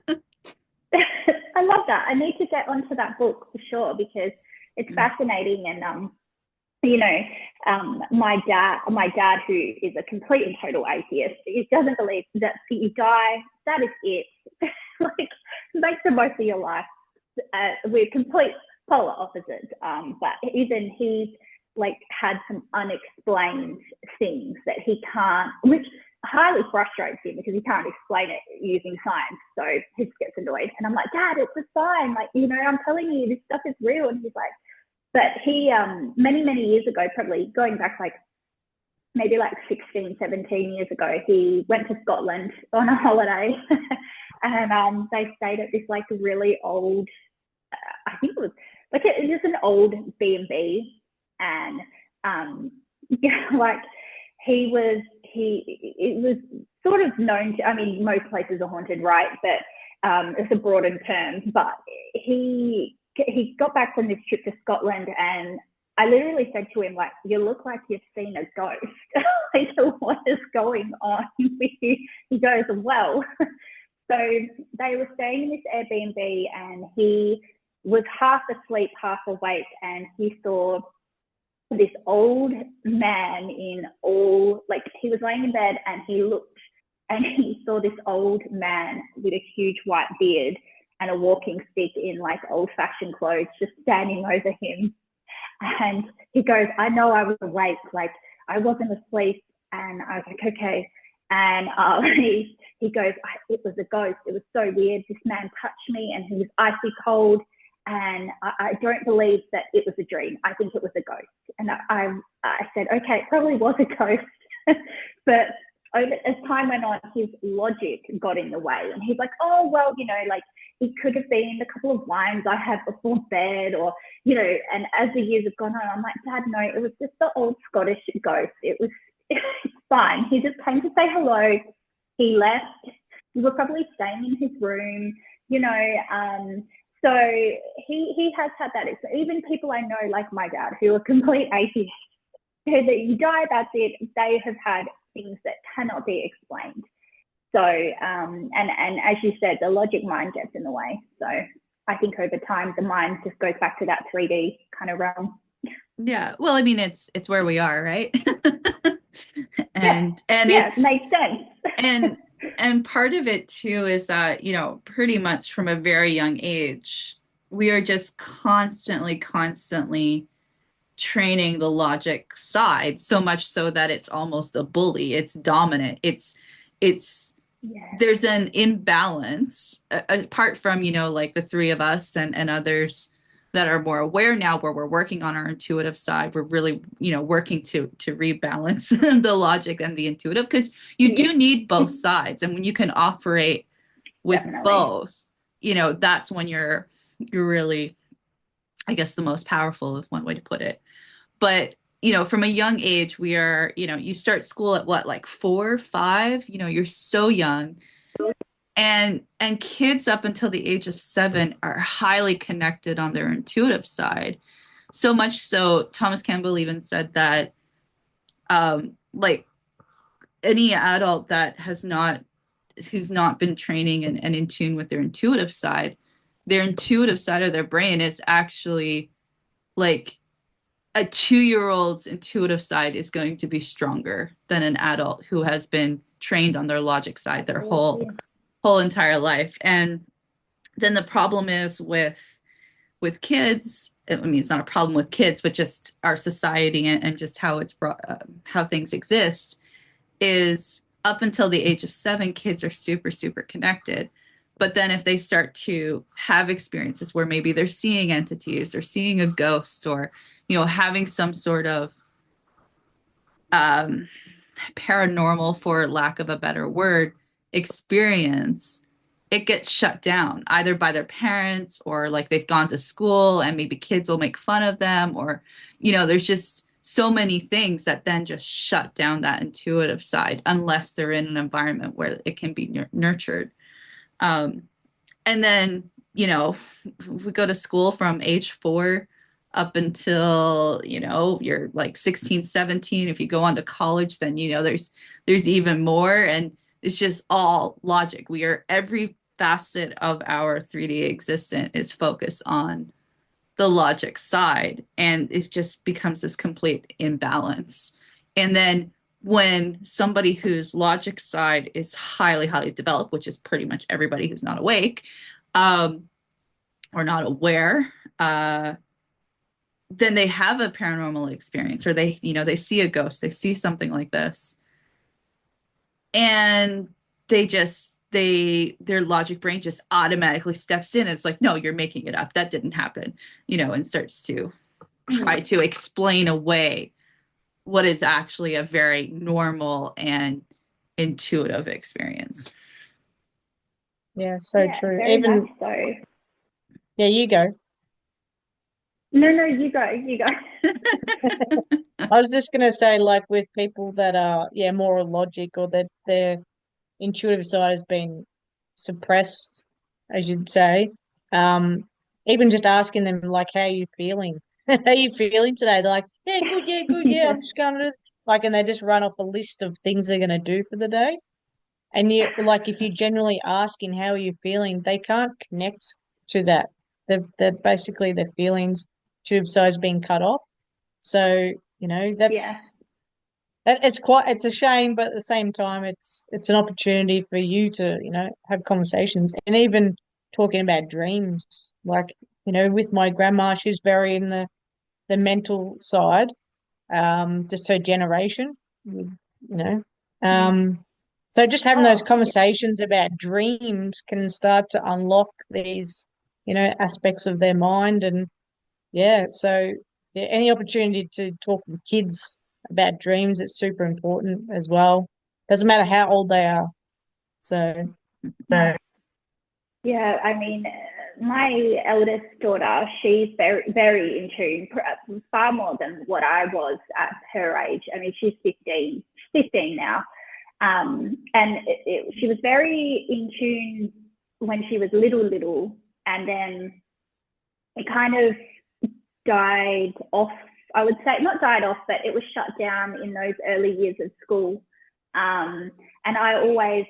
I love that. I need to get onto that book for sure because it's fascinating. And you know, my dad, who is a complete and total atheist, he doesn't believe that you die, that is it. Like, make the most of your life. We're complete polar opposites. But even he's like had some unexplained things that he can't, which highly frustrates him because he can't explain it using science. So he gets annoyed. And I'm like, Dad, it's a sign. Like, I'm telling you, this stuff is real. And he's like, but he, many years ago, probably going back like maybe like 16, 17 years ago, he went to Scotland on a holiday and they stayed at this like really old, I think it was like it was an old B&B. And like it was sort of known to, I mean, most places are haunted, right? But it's a broader term. But he got back from this trip to Scotland, and I literally said to him, like, you look like you've seen a ghost. Like, what is going on with you? He goes, well, so they were staying in this Airbnb, and he was half asleep, half awake, and he saw this old man in all, like, he was laying in bed and he looked and he saw this old man with a huge white beard and a walking stick in like old fashioned clothes just standing over him. And he goes, I know I was awake, like I wasn't asleep. And I was like, okay. And he goes, it was a ghost. It was so weird. This man touched me and he was icy cold. And I don't believe that it was a dream. I think it was a ghost. And I said, okay, it probably was a ghost. But as time went on, his logic got in the way. And he's like, oh, well, like it could have been a couple of wines I had before bed, or, and as the years have gone on, I'm like, Dad, no, it was just the old Scottish ghost. It's fine. He just came to say hello. He left. We were probably staying in his room, so he has had that. It's even people I know, like my dad, who are complete atheists, that you die, that's it. They have had things that cannot be explained. So, and as you said, the logic mind gets in the way. So I think over time, the mind just goes back to that 3D kind of realm. Yeah. Well, I mean, it's where we are, right? Yeah, and yeah, it's makes sense. and part of it too is that, pretty much from a very young age, we are just constantly training the logic side, so much so that it's almost a bully. It's dominant. It's Yeah. There's an imbalance apart from, like the three of us and others that are more aware now, where we're working on our intuitive side. We're really, working to rebalance the logic and the intuitive, because you do need both sides. And when you can operate with Definitely. both, that's when you're really, I guess, the most powerful, is one way to put it. But from a young age, we are, you start school at what, like 4 5, you're so young. And kids up until the age of 7 are highly connected on their intuitive side. So much so, Thomas Campbell even said that, like, any adult that who's not been training and in tune with their intuitive side of their brain is actually like a 2-year-old's intuitive side is going to be stronger than an adult who has been trained on their logic side their whole entire life. And then the problem is with kids. I mean, it's not a problem with kids, but just our society and just how it's brought, how things exist, is up until the age of 7, kids are super connected. But then if they start to have experiences where maybe they're seeing entities or seeing a ghost, or, having some sort of paranormal, for lack of a better word, experience, it gets shut down either by their parents, or like they've gone to school and maybe kids will make fun of them, or there's just so many things that then just shut down that intuitive side unless they're in an environment where it can be nurtured. um, and then we go to school from age 4 up until you're like 16, 17. If you go on to college, then there's even more, and it's just all logic. Every facet of our 3D existence is focused on the logic side, and it just becomes this complete imbalance. And then when somebody whose logic side is highly, highly developed, which is pretty much everybody who's not awake, um, or not aware, then they have a paranormal experience, or they see a ghost, they see something like this, and their logic brain just automatically steps in. It's like, no, you're making it up. That didn't happen, and starts to try to explain away what is actually a very normal and intuitive experience. Yeah, so Yeah, true. very much Even, so. yeah, you go. No, you go, you go. I was just gonna say, like with people that are, yeah, more logic, or that their intuitive side has been suppressed, as you'd say. Um, Even just asking them, like, how are you feeling? How are you feeling today? They're like, yeah, good, yeah, I'm just going to like, and they just run off a list of things they're gonna do for the day. And you, like, if you're generally asking how are you feeling, they can't connect to that. They're basically their feelings tube size being cut off. So, Yeah, it's a shame, but at the same time, it's an opportunity for you to, have conversations. And even talking about dreams, like, with my grandma, she's very in the mental side, just her generation, you know. Um, so just having those oh yeah, conversations about dreams can start to unlock these, aspects of their mind. And yeah, so yeah, any opportunity to talk with kids about dreams is super important as well. Doesn't matter how old they are. So, yeah. I mean, my eldest daughter, she's very, very in tune, far more than what I was at her age. I mean, she's 15 now. And she was very in tune when she was little, and then it kind of died off. I would say not died off, but it was shut down in those early years of school. Um, and I always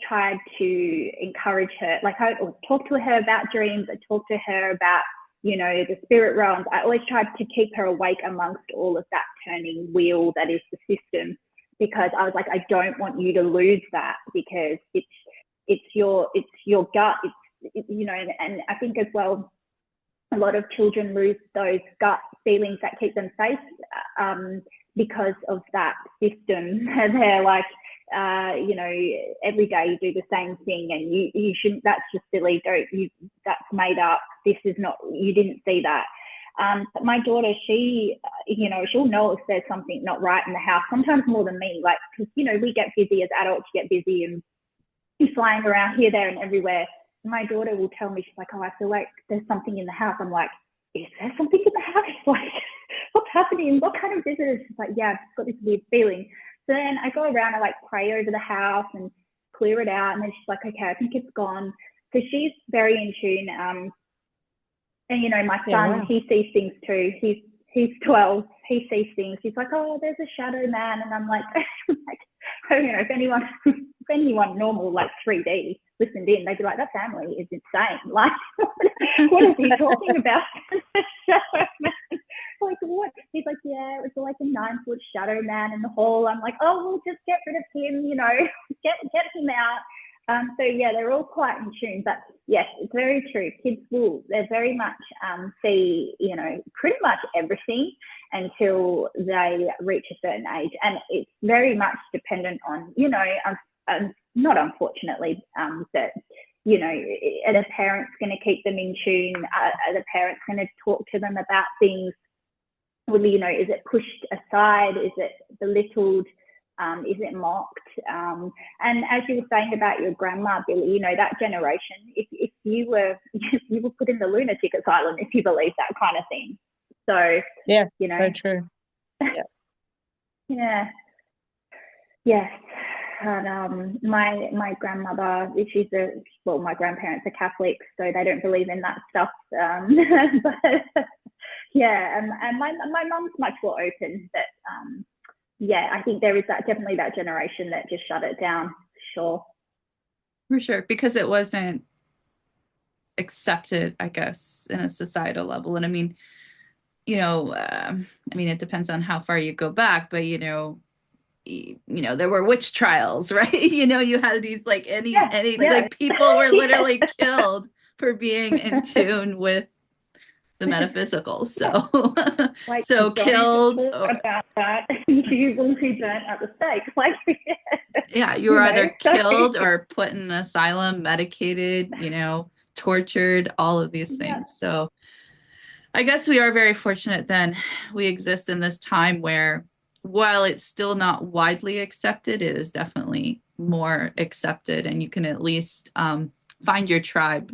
tried to encourage her. Like I would talk to her about dreams. I talked to her about the spirit realms. I always tried to keep her awake amongst all of that turning wheel that is the system, because I was like, I don't want you to lose that, because it's your gut. And I think as well, a lot of children lose those gut feelings that keep them safe, because of that system. They're like, every day you do the same thing, and you shouldn't. That's just silly. Don't you? That's made up. This is not. You didn't see that. But my daughter, she'll know if there's something not right in the house. Sometimes more than me, like, because we get busy as adults, you get busy and you're flying around here, there, and everywhere. My daughter will tell me, she's like, oh, I feel like there's something in the house. I'm like, is there something in the house? Like, what's happening? What kind of visitors? She's like, yeah, I've just got this weird feeling. So then I go around, I like pray over the house and clear it out. And then she's like, okay, I think it's gone. So she's very in tune. And my yeah, son, wow. he sees things too. He's 12. He sees things. He's like, oh, there's a shadow man. And I'm like, oh, if anyone normal, like 3D, listened in, they'd be like, that family is insane. Like, what is he talking about? Shadow man. Like, what? He's like, yeah, it was like a 9-foot shadow man in the hall. I'm like, oh, we'll just get rid of him, get him out. So yeah, they're all quite in tune, but yes, it's very true. They're very much see, pretty much everything until they reach a certain age. And it's very much dependent on, not unfortunately, that, are the parents going to keep them in tune? Are the parents going to talk to them about things? Well, is it pushed aside? Is it belittled? Is it mocked? And as you were saying about your grandma, Billy, you know, that generation, if you were if you were put in the lunatic asylum if you believe that kind of thing. So Yeah, you know, so true. Yeah. yeah, yes. And my grandmother, she's my grandparents are Catholics, so they don't believe in that stuff. But yeah, and my mum's much more open. But yeah, I think there is definitely that generation that just shut it down. Sure. For sure, because it wasn't accepted, I guess, in a societal level. And I mean, it depends on how far you go back, but there were witch trials, right? You had these like Yeah, like people were yeah. literally killed for being in tune with the metaphysical. So, Like, so don't killed, talk or about that. You will be burnt at the stake. Like, yeah, you were either so killed or put in an asylum, medicated, tortured, all of these yeah, things. So, I guess we are very fortunate then. We exist in this time where, while it's still not widely accepted, it is definitely more accepted, and you can at least find your tribe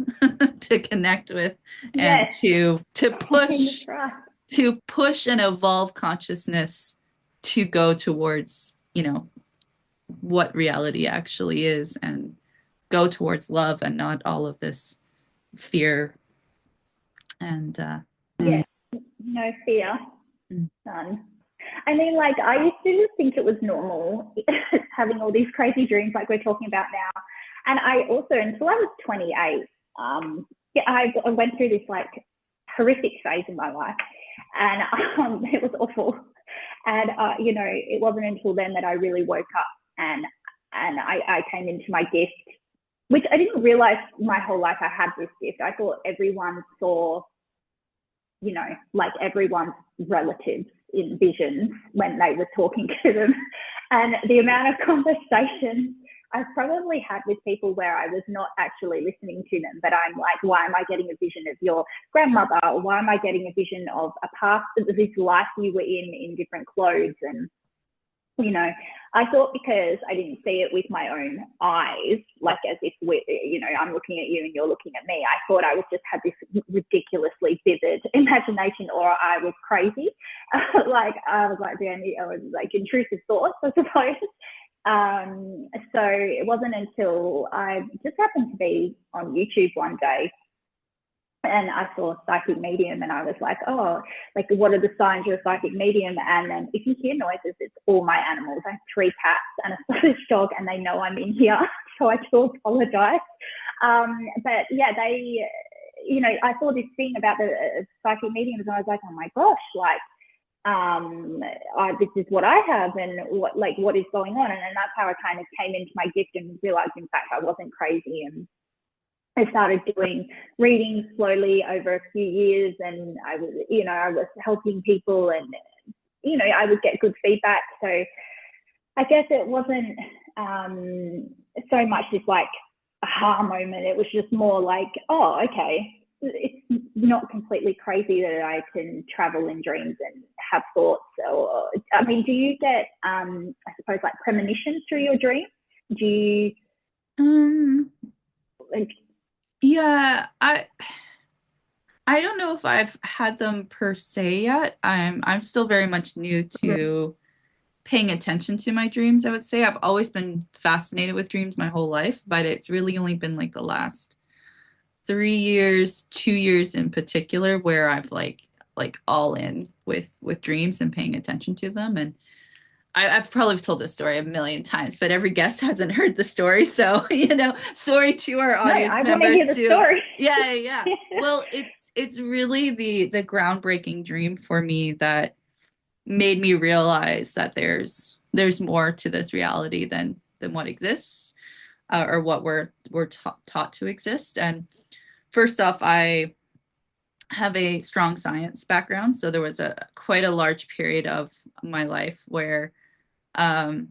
to connect with and yes, push right. to push and evolve consciousness to go towards, what reality actually is, and go towards love and not all of this fear and Yeah, no fear, mm. none. I mean, like, I used to think it was normal having all these crazy dreams like we're talking about now. And I also, until I was 28, yeah, I went through this like horrific phase in my life, and it was awful. And it wasn't until then that I really woke up and I came into my gift, which I didn't realize my whole life I had this gift. I thought everyone saw, like everyone's relatives in visions when they were talking to them. And the amount of conversations I've probably had with people where I was not actually listening to them, but I'm like, why am I getting a vision of your grandmother? Or why am I getting a vision of a past, this life you were in different clothes? And I thought because I didn't see it with my own eyes, like as if I'm looking at you and you're looking at me, I thought I was just had this ridiculously vivid imagination, or I was crazy. Like I was like, I was like intrusive thoughts, I suppose. So it wasn't until I just happened to be on YouTube one day and I saw psychic medium, and I was like, oh, like, what are the signs you're a psychic medium? And then if you hear noises, it's all my animals. I have 3 cats and a Scottish dog, and they know I'm in here, so I do apologize. But yeah, they, I saw this thing about the psychic mediums, and I was like, oh my gosh, like, this is what I have, and what is going on. And that's how I kind of came into my gift and realized, in fact, I wasn't crazy. And I started doing readings slowly over a few years, and I was helping people, and I would get good feedback. So I guess it wasn't so much this like aha moment. It was just more like, oh, okay, it's not completely crazy that I can travel in dreams and have thoughts. Or I mean, do you get I suppose like premonitions through your dreams? Do you like? Yeah, I don't know if I've had them per se yet. I'm still very much new to paying attention to my dreams, I would say. I've always been fascinated with dreams my whole life, but it's really only been like the last 3 years, 2 years in particular, where I've like all in with dreams and paying attention to them. And I've probably told this story a million times, but every guest hasn't heard the story. So, sorry to our No, audience I want to members hear the too. story. Yeah, yeah. Well, it's really the groundbreaking dream for me that made me realize that there's more to this reality than what exists, or what we're taught to exist. And first off, I have a strong science background, so there was quite a large period of my life where I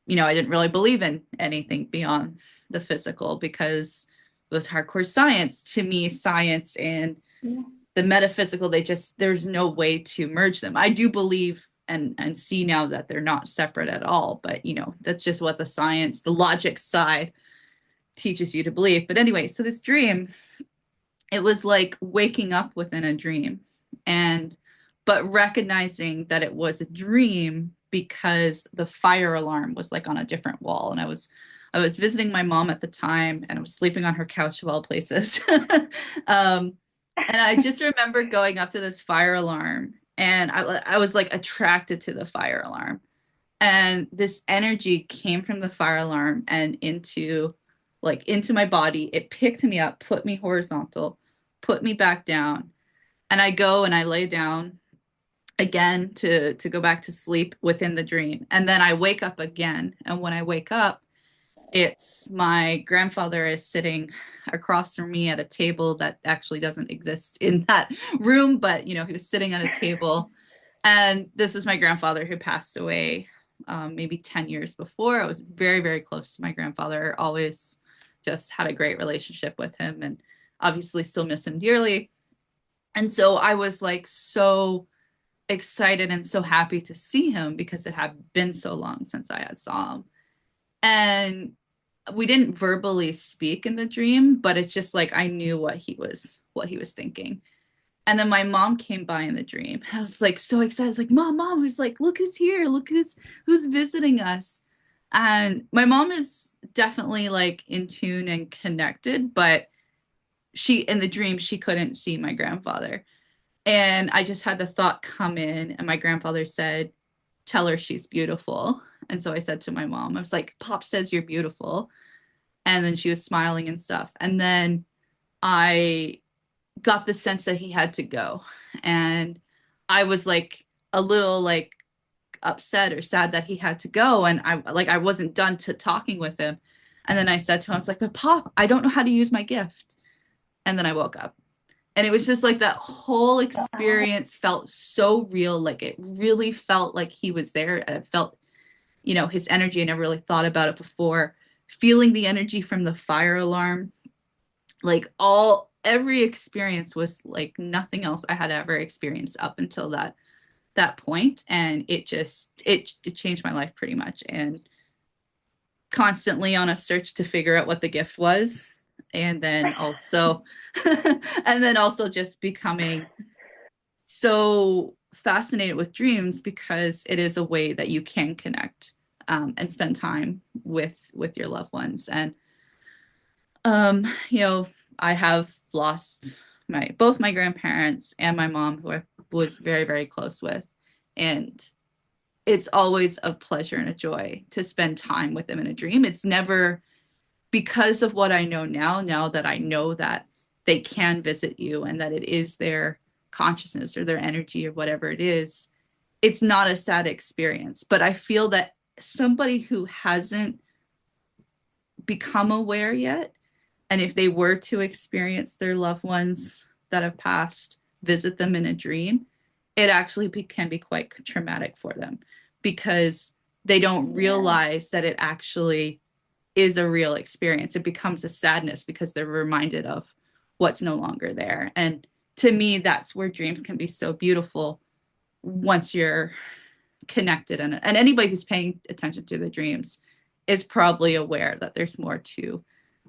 didn't really believe in anything beyond the physical, because it was hardcore science. To me, science and the metaphysical, there's no way to merge them. I do believe and see now that they're not separate at all. But that's just what the science, the logic side teaches you to believe. But anyway, so this dream, it was like waking up within a dream, and but recognizing that it was a dream because the fire alarm was like on a different wall, and I was visiting my mom at the time, and I was sleeping on her couch of all places. um, and I just remember going up to this fire alarm, and I was like attracted to the fire alarm, and this energy came from the fire alarm and into my body. It picked me up, put me horizontal, put me back down, and I go and I lay down again to go back to sleep within the dream. And then I wake up again, and when I wake up, it's my grandfather is sitting across from me at a table that actually doesn't exist in that room, but he was sitting at a table. And this is my grandfather who passed away maybe 10 years before. I was very, very close to my grandfather, always just had a great relationship with him, and obviously still miss him dearly. And so I was like so excited and so happy to see him because it had been so long since I had saw him. And we didn't verbally speak in the dream, but it's just like I knew what he was thinking. And then my mom came by in the dream. I was like so excited. I was like, Mom. I was like, look who's here. Look who's visiting us. And my mom is definitely like in tune and connected, but she in the dream she couldn't see my grandfather. And I just had the thought come in, and my grandfather said, tell her she's beautiful. And so I said to my mom, I was like, Pop says you're beautiful. And then she was smiling and stuff. And then I got the sense that he had to go. And I was like a little like upset or sad that he had to go. And I wasn't done to talking with him. And then I said to him, I was like, but Pop, I don't know how to use my gift. And then I woke up. And it was just like that whole experience felt so real. Like it really felt like he was there. It felt, his energy. I never really thought about it before. Feeling the energy from the fire alarm, like every experience was like nothing else I had ever experienced up until that point. And it changed my life pretty much. And constantly on a search to figure out what the gift was. And then also just becoming so fascinated with dreams because it is a way that you can connect and spend time with your loved ones. And I have lost both my grandparents and my mom, who I was very, very close with. And it's always a pleasure and a joy to spend time with them in a dream. It's never because of what I know now that I know that they can visit you and that it is their consciousness or their energy or whatever it is. It's not a sad experience, but I feel that somebody who hasn't become aware yet, and if they were to experience their loved ones that have passed, visit them in a dream, it actually can be quite traumatic for them because they don't realize that it actually is a real experience. It becomes a sadness because they're reminded of what's no longer there. And to me, that's where dreams can be so beautiful once you're connected. And anybody who's paying attention to the dreams is probably aware that there's more to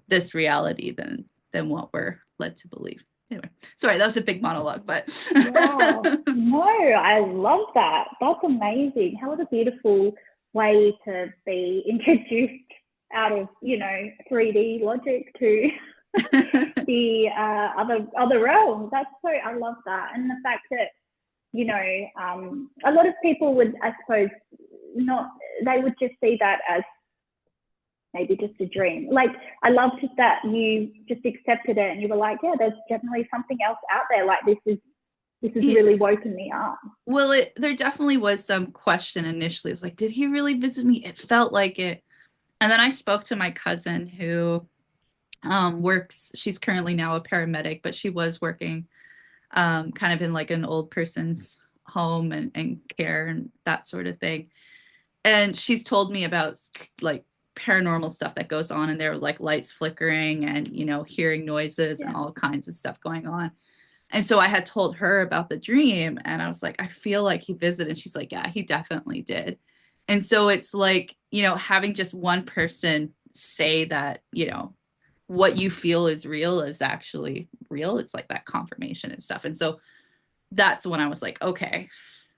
this reality than what we're led to believe. Anyway, sorry, that was a big monologue, but Wow. No, I love that. That's amazing. How what a beautiful way to be introduced out of 3D logic to the other realms. That's so, I love that. And the fact that a lot of people would, I suppose, not, they would just see that as maybe just a dream. Like, I loved that you just accepted it and you were like, yeah, there's definitely something else out there. Like, this has really woken me up. Well, there definitely was some question initially. It was like, did he really visit me? It felt like it. And then I spoke to my cousin who works, she's currently now a paramedic, but she was working kind of in like an old person's home and care and that sort of thing. And she's told me about like paranormal stuff that goes on, and there were like lights flickering and hearing noises and all kinds of stuff going on. And so I had told her about the dream and I was like, I feel like he visited. And she's like, yeah, he definitely did. And so it's like, having just one person say that, what you feel is real is actually real. It's like that confirmation and stuff. And so that's when I was like, okay,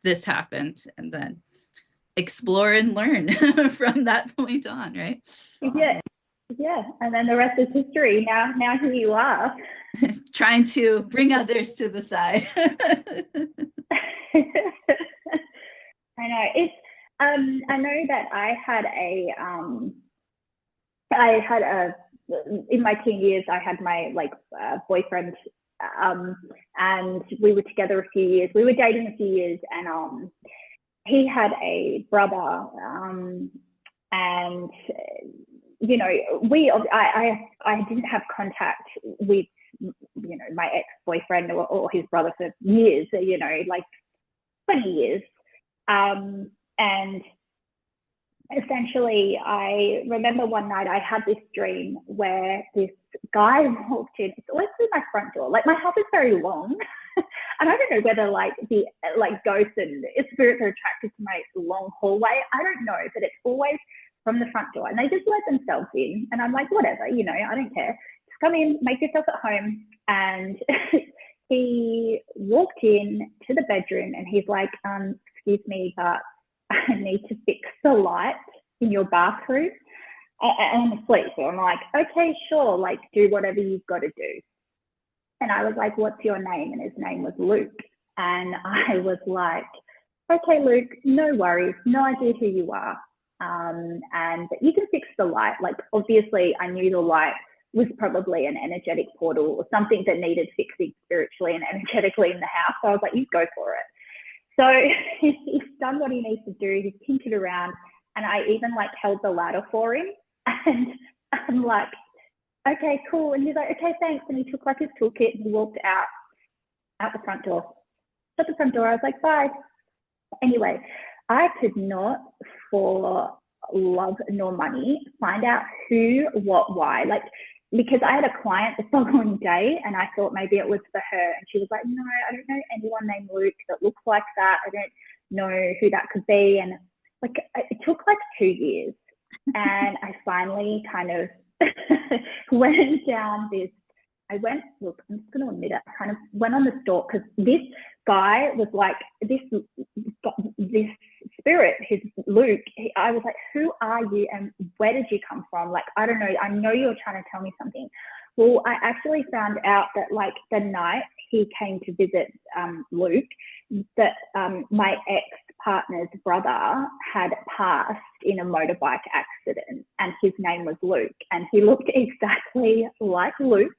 this happened. And then explore and learn from that point on, right? Yeah, yeah. And then the rest is history. Now here you are. Trying to bring others to the side. I know it's. I know that I had a in my teen years. I had my boyfriend, and we were together a few years. We were dating a few years, and he had a brother, and I didn't have contact with my ex-boyfriend or his brother for years, like 20 years, and essentially I remember one night I had this dream where this guy walked in. It's always through my front door. Like, my house is very long, and I don't know whether the ghosts and spirits are attracted to my long hallway. I don't know, but it's always from the front door, and they just let themselves in. And I'm like, whatever, I don't care. Just come in, make yourself at home. And he walked in to the bedroom, and he's like, excuse me, but I need to fix the light in your bathroom. And I'm asleep. So I'm like, okay, sure, like, do whatever you've got to do. And I was like, what's your name? And his name was Luke. And I was like, okay, Luke, no worries. No idea who you are. And you can fix the light. Like, obviously, I knew the light was probably an energetic portal or something that needed fixing spiritually and energetically in the house. So I was like, you go for it. So he's done what he needs to do. He's tinkered around. And I even held the ladder for him. And I'm like, okay, cool. And he's like, okay, thanks. And he took his toolkit and he walked out the front door. Shut the front door. I was like, bye. Anyway, I could not, for love nor money, find out who, what, why. Because I had a client the following day and I thought maybe it was for her. And she was like, no, I don't know anyone named Luke that looks like that. I don't know who that could be. And it took 2 years. And I finally kind of went down this. Look, I'm just going to admit it, I kind of went on the stalk, because this guy was like, this spirit, his Luke, I was like, who are you and where did you come from? I don't know. I know you're trying to tell me something. Well, I actually found out that the night he came to visit Luke, that my ex-partner's brother had passed in a motorbike accident, and his name was Luke, and he looked exactly like Luke.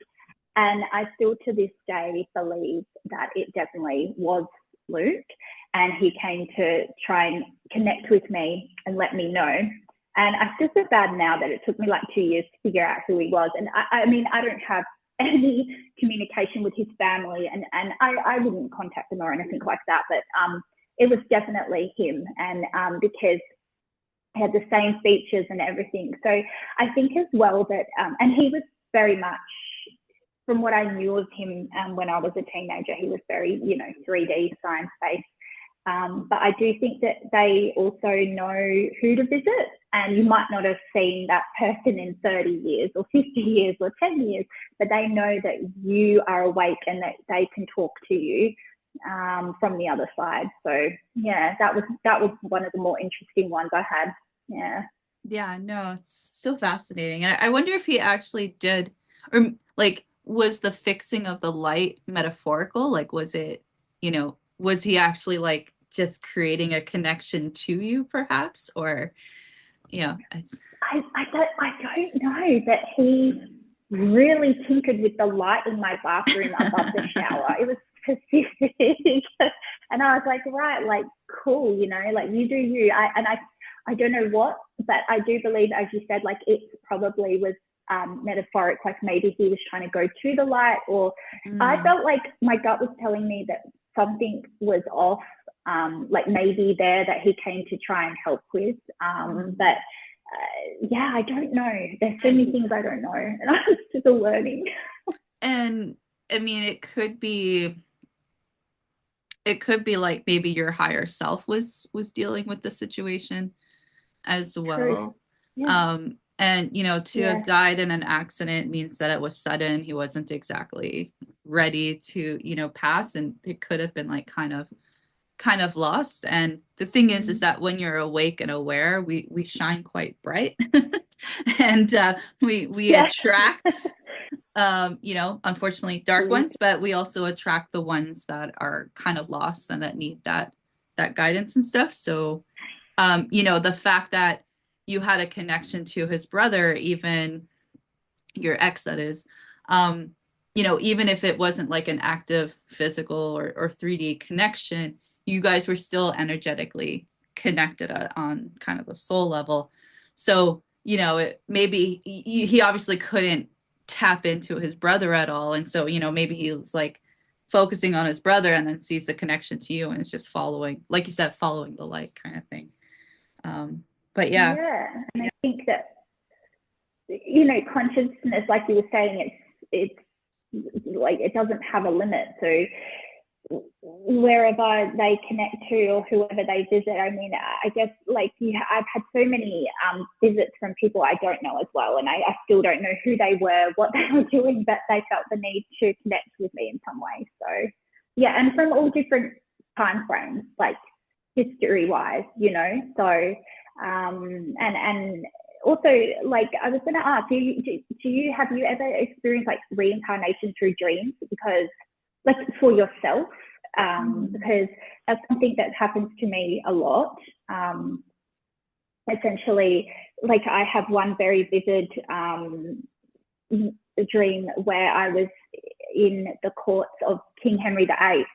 And I still to this day believe that it definitely was Luke, and he came to try and connect with me and let me know. And I feel so bad now that it took me 2 years to figure out who he was. And I mean, I don't have any communication with his family, and I wouldn't contact them or anything like that. But it was definitely him, and because he had the same features and everything. So I think as well that, and he was very much, from what I knew of him when I was a teenager, he was very, 3D science-based. But I do think that they also know who to visit, and you might not have seen that person in 30 years or 50 years or 10 years, but they know that you are awake and that they can talk to you from the other side. So yeah, that was one of the more interesting ones I had. Yeah. Yeah, no, it's so fascinating. And I wonder if he actually did, or was the fixing of the light metaphorical? Was it, was he actually just creating a connection to you perhaps? Or, I don't know, but he really tinkered with the light in my bathroom above the shower. It was specific. And I was like, right, cool, you do you. I don't know what, but I do believe, as you said, it probably was metaphoric, maybe he was trying to go to the light, or I felt like my gut was telling me that something was off, maybe there that he came to try and help with, but yeah, I don't know. There's so many things I don't know, and I'm still learning. And I mean, it could be like maybe your higher self was dealing with the situation as True. well. Yeah. And to have Yeah. died in an accident means that it was sudden. He wasn't exactly ready to, pass, and it could have been like kind of lost. And the thing is Mm. that when you're awake and aware, we shine quite bright, and we Yeah. attract unfortunately dark Good. ones, but we also attract the ones that are kind of lost and that need that guidance and stuff. So the fact that you had a connection to his brother, even your ex, that is, um, even if it wasn't like an active physical or 3D connection, you guys were still energetically connected on kind of a soul level. So, maybe he obviously couldn't tap into his brother at all. And so, maybe he was like focusing on his brother and then sees the connection to you and it's just following, like you said, following the light kind of thing. But yeah. Yeah. And I think that, consciousness, like you were saying, it's like it doesn't have a limit. So wherever they connect to or whoever they visit, I mean, I guess like I've had so many visits from people I don't know as well, and I still don't know who they were, what they were doing, but they felt the need to connect with me in some way. So yeah, and from all different time frames, like history wise, So and also, like I was going to ask, have you ever experienced like reincarnation through dreams? Because like for yourself, because that's something that happens to me a lot. Essentially, like I have one very vivid dream where I was in the courts of King Henry VIII.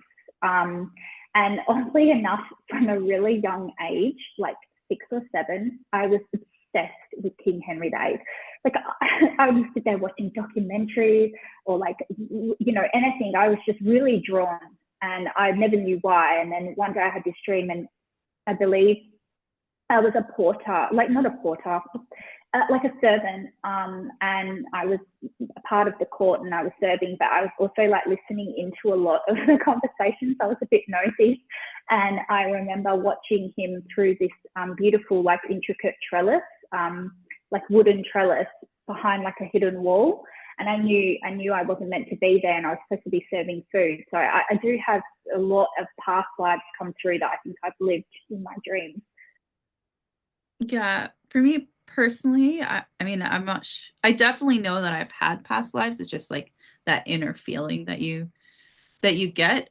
And oddly enough, from a really young age, like 6 or 7, I was obsessed with King Henry VIII. Like I would sit there watching documentaries or like, anything. I was just really drawn and I never knew why. And then one day I had this dream and I believe I was a porter, like not a porter, like a servant. And I was part of the court and I was serving, but I was also like listening into a lot of the conversations. I was a bit nosy. And I remember watching him through this beautiful, like intricate trellis, like wooden trellis behind like a hidden wall. And I knew I wasn't meant to be there and I was supposed to be serving food. So I do have a lot of past lives come through that I think I've lived in my dreams. Yeah, for me personally, I mean, I'm not I definitely know that I've had past lives. It's just like that inner feeling that you get.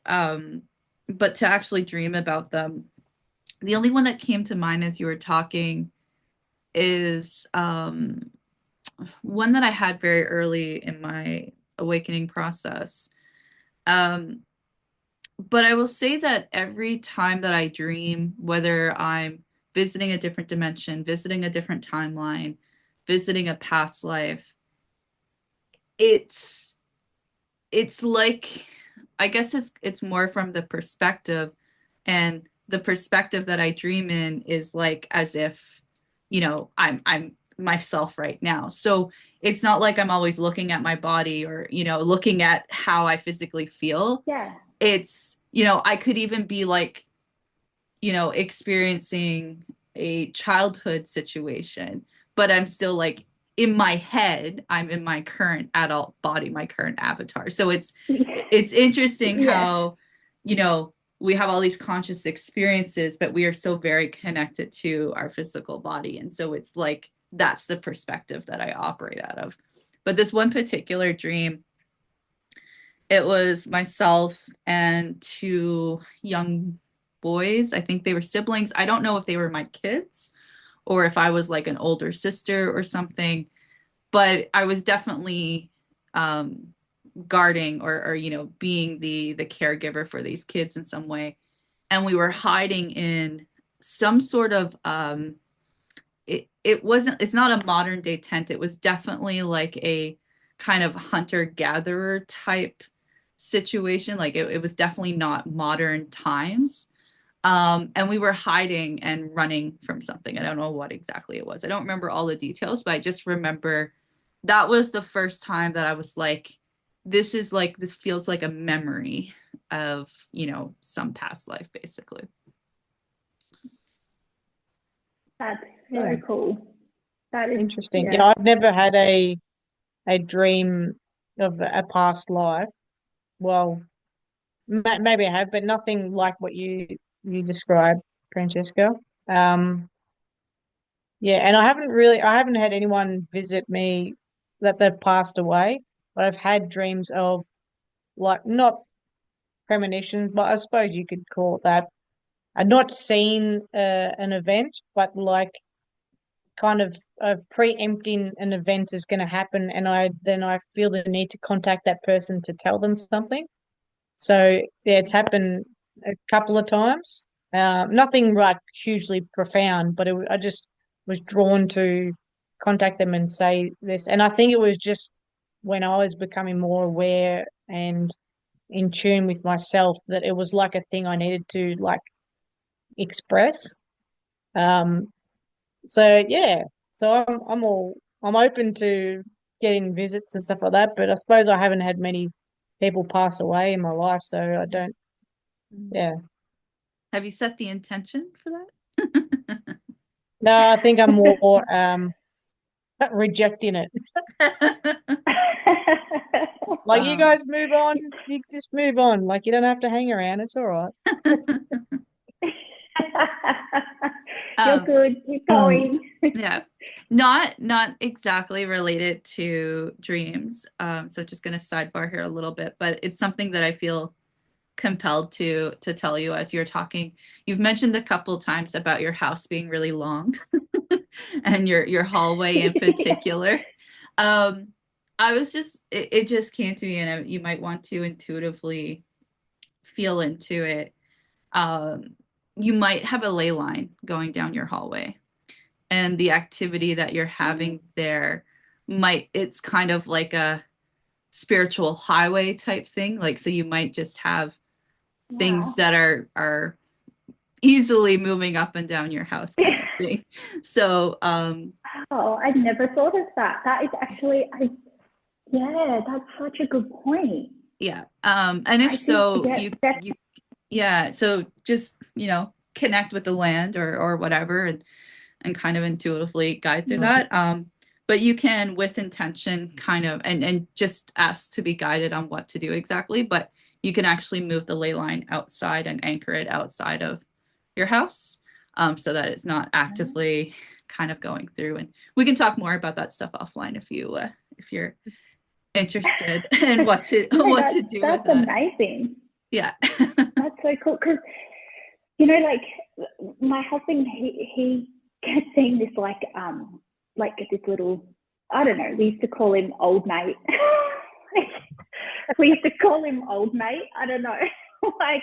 But to actually dream about them, the only one that came to mind as you were talking is one that I had very early in my awakening process. Um, but I will say that every time that I dream, whether I'm visiting a different dimension, visiting a different timeline, visiting a past life, it's it's like, I guess it's more from the perspective, and the perspective that I dream in is like as if, I'm myself right now. So it's not like I'm always looking at my body or, looking at how I physically feel. Yeah. It's, I could even be like, experiencing a childhood situation, but I'm still like in my head, I'm in my current adult body, my current avatar. So it's interesting Yeah. how, we have all these conscious experiences, but we are so very connected to our physical body. And so it's like that's the perspective that I operate out of. But this one particular dream, it was myself and two young boys. I think they were siblings. I don't know if they were my kids or if I was like an older sister or something, but I was definitely um, guarding or being the caregiver for these kids in some way. And we were hiding in some sort of it's not a modern day tent. It was definitely like a kind of hunter gatherer type situation. Like it was definitely not modern times. And we were hiding and running from something. I don't know what exactly it was. I don't remember all the details, but I just remember that was the first time that I was like, this feels like a memory of, some past life, basically. That's so cool. That is interesting. Yeah, I've never had a dream of a past life. Well, maybe I have, but nothing like what you described, Francesca. Um, yeah, and I haven't had anyone visit me that they've passed away, but I've had dreams of, like, not premonitions, but I suppose you could call it that. I've not seen an event, but like kind of preempting an event is going to happen, and I feel the need to contact that person to tell them something. So yeah, it's happened a couple of times. Nothing like hugely profound, but I just was drawn to contact them and say this. And I think it was just when I was becoming more aware and in tune with myself that it was like a thing I needed to like express. Um, so yeah, so I'm open to getting visits and stuff like that, but I suppose I haven't had many people pass away in my life, so I don't. Yeah, Have you set the intention for that? no, I think I'm more rejecting it. Like, you guys move on, you just move on. Like, you don't have to hang around. It's all right. You're good. Keep going. Yeah, not exactly related to dreams. So just gonna sidebar here a little bit, but it's something that I feel compelled to tell you as you're talking. You've mentioned a couple times about your house being really long and your hallway in particular. Um, it just came to me, and you might want to intuitively feel into it. Um, you might have a ley line going down your hallway, and the activity that you're having there it's kind of like a spiritual highway type thing. Like, so you might just have things that are easily moving up and down your house kind of thing. So, oh, I'd never thought of that. That is actually, yeah, that's such a good point. yeah. And if I think, so, yeah. So just, connect with the land or whatever, and kind of intuitively guide through that. But you can, with intention, kind of, and just ask to be guided on what to do exactly. But you can actually move the ley line outside and anchor it outside of your house, so that it's not actively kind of going through. And we can talk more about that stuff offline if you're interested in what to do with that's that. amazing. Yeah. That's so cool because like my husband, he kept seeing this like this little, I don't know, we used to call him old mate. We used to call him old mate. I don't know, like,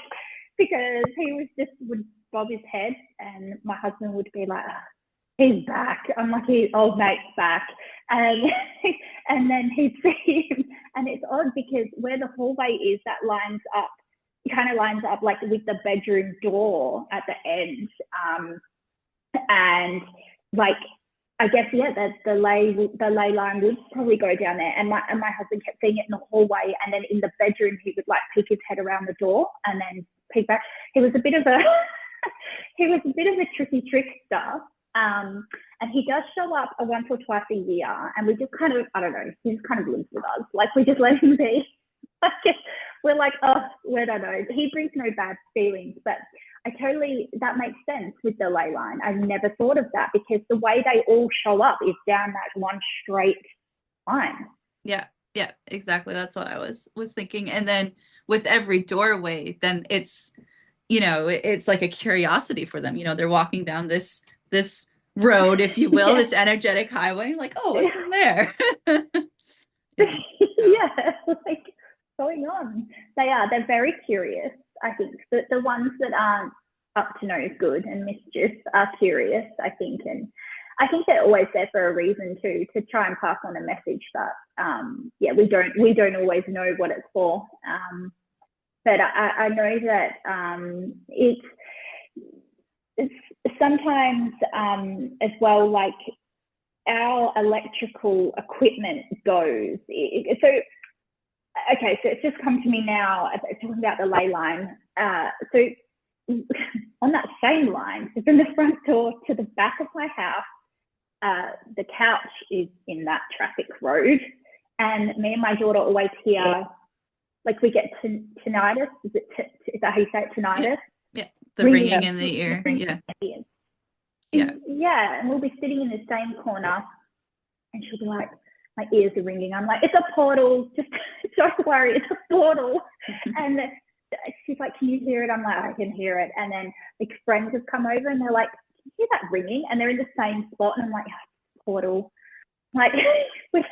because he would bob his head, and my husband would be like, oh, he's back. I'm like, old mate's back, and and then he'd see him, and it's odd because where the hallway is, that lines up. It kind of lines up like with the bedroom door at the end, and like, I guess, yeah, the ley line would probably go down there. And my husband kept seeing it in the hallway, and then in the bedroom he would like peek his head around the door and then peek back. He was a bit of a tricky trickster. And he does show up once or twice a year, and we just kind of, I don't know, he just kind of lives with us. Like, we just let him be. We're like, oh, we don't know. He brings no bad feelings, but that makes sense with the ley line. I never thought of that because the way they all show up is down that one straight line. Yeah, exactly. That's what I was thinking. And then with every doorway, then it's, it's like a curiosity for them. They're walking down this road, if you will, this energetic highway. Like, oh, what's in there? Yeah, like, going on. They're very curious. I think the ones that aren't up to no good and mischief are curious, I think, and I think they're always there for a reason to try and pass on a message. But we don't always know what it's for. But I know that it's sometimes as well, like, our electrical equipment goes. So okay, so it's just come to me now talking about the ley line. So on that same line, so from the front door to the back of my house, the couch is in that traffic road, and me and my daughter always hear, like, we get tinnitus. Is that how you say it? Tinnitus? Yeah. The ringing in the ear. Yeah. Yeah. Yeah. And we'll be sitting in the same corner, and she'll be like, my ears are ringing. I'm like, it's a portal. Just don't worry, it's a portal. And she's like, can you hear it? I'm like, I can hear it. And then like friends have come over and they're like, can you hear that ringing? And they're in the same spot. And I'm like, oh, portal. Like, but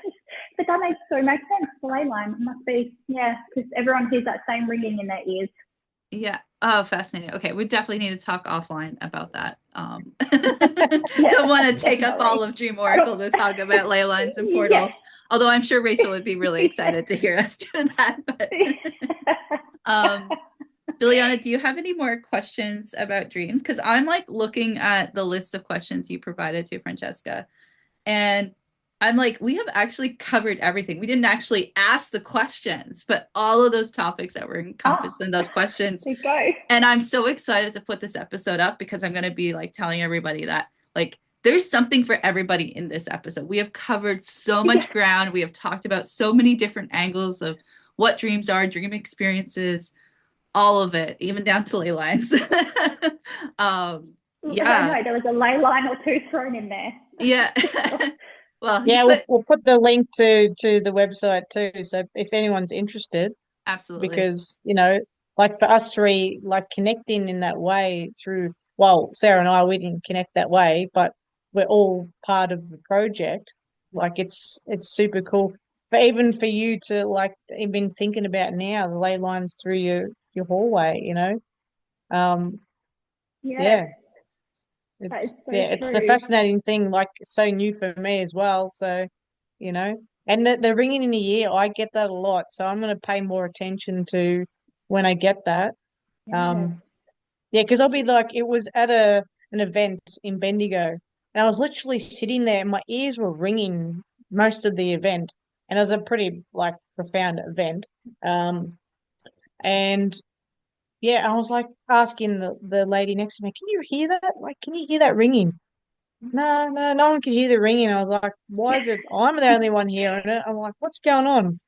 that makes so much sense. The ley line must be, yeah, because everyone hears that same ringing in their ears. Yeah. Oh, fascinating. Okay, we definitely need to talk offline about that. Yeah, don't want to take up definitely. all of Dream Oracle to talk about ley lines and portals. Yeah. Although I'm sure Rachel would be really excited to hear us do that. But Biliana, do you have any more questions about dreams? Because I'm like looking at the list of questions you provided to Francesca, and I'm like, we have actually covered everything. We didn't actually ask the questions, but all of those topics that were encompassed in those questions. There you go. And I'm so excited to put this episode up because I'm going to be like telling everybody that like there's something for everybody in this episode. We have covered so much ground. We have talked about so many different angles of what dreams are, dream experiences, all of it, even down to ley lines. Yeah, no, there was a ley line or two thrown in there. Yeah. Well, yeah, we'll put the link to the website too. So if anyone's interested, absolutely, because like for us three, like connecting in that way through. Well, Sarah and I, we didn't connect that way, but we're all part of the project. Like it's super cool for even for you to like even thinking about now the ley lines through your hallway. Yeah. It's so it's the true. fascinating thing, like so new for me as well. So, and the ringing in the ear, I get that a lot. So I'm going to pay more attention to when I get that. Yeah. Yeah, because I'll be like, it was at an event in Bendigo, and I was literally sitting there, and my ears were ringing most of the event, and it was a pretty like profound event. And yeah, I was like asking the lady next to me, can you hear that? Like, can you hear that ringing? No one could hear the ringing. I was like, why is it I'm the only one hearing it? I'm like, what's going on?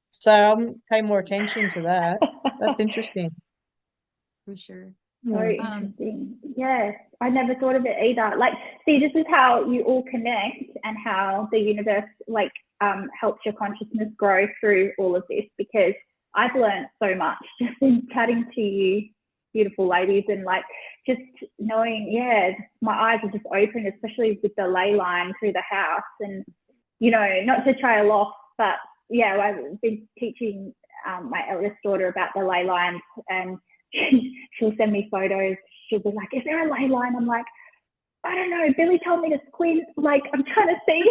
So I'm paying more attention to that. That's interesting. for sure. So Yeah. interesting. Yes, I never thought of it either. Like, see, this is how you all connect and how the universe like helps your consciousness grow through all of this, because I've learned so much just in chatting to you beautiful ladies, and like just knowing, yeah, my eyes are just open, especially with the ley line through the house. And not to trail off, but yeah, I've been teaching my eldest daughter about the ley lines, and she'll send me photos. She'll be like, is there a ley line? I'm like, I don't know. Billy told me to squint. Like, I'm trying to see.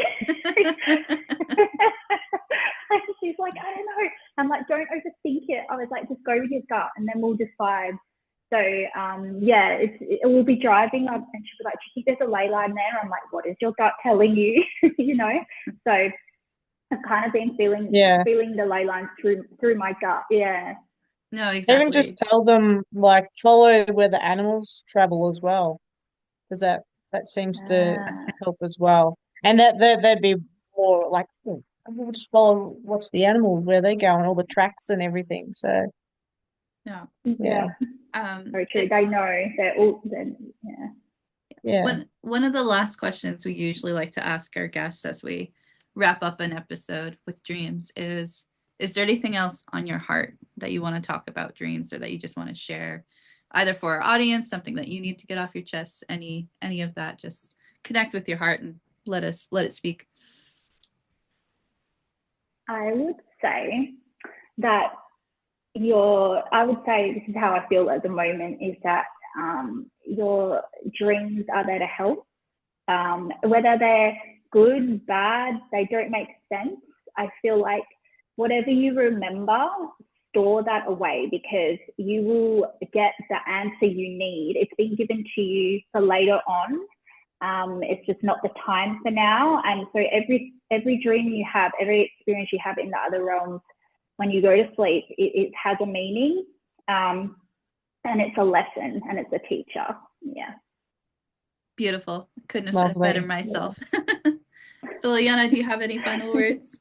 And she's like, I don't know. I'm like, don't overthink it. I was like, just go with your gut and then we'll decide. So, yeah, it will be driving. And she'll be like, do you think there's a ley line there? I'm like, what is your gut telling you? So I've kind of been feeling the ley lines through my gut. Yeah. No, exactly. Even just tell them like follow where the animals travel as well, because that seems to help as well. And that'd be more like, we'll just watch the animals where they go and all the tracks and everything. So yeah. Very true. They know they're all. Yeah. One of the last questions we usually like to ask our guests as we wrap up an episode with dreams is there anything else on your heart that you want to talk about dreams, or that you just want to share, either for our audience, something that you need to get off your chest, any of that? Just connect with your heart and let it speak. I would say that this is how I feel at the moment, is that your dreams are there to help. Whether they're good, bad, they don't make sense. I feel like whatever you remember, store that away, because you will get the answer you need. It's been given to you for later on. It's just not the time for now. And so every dream you have, every experience you have in the other realms, when you go to sleep, it has a meaning, and it's a lesson, and it's a teacher. Yeah. Beautiful. Couldn't have said it better Lovely. Yeah. myself. Liliana, do you have any final words?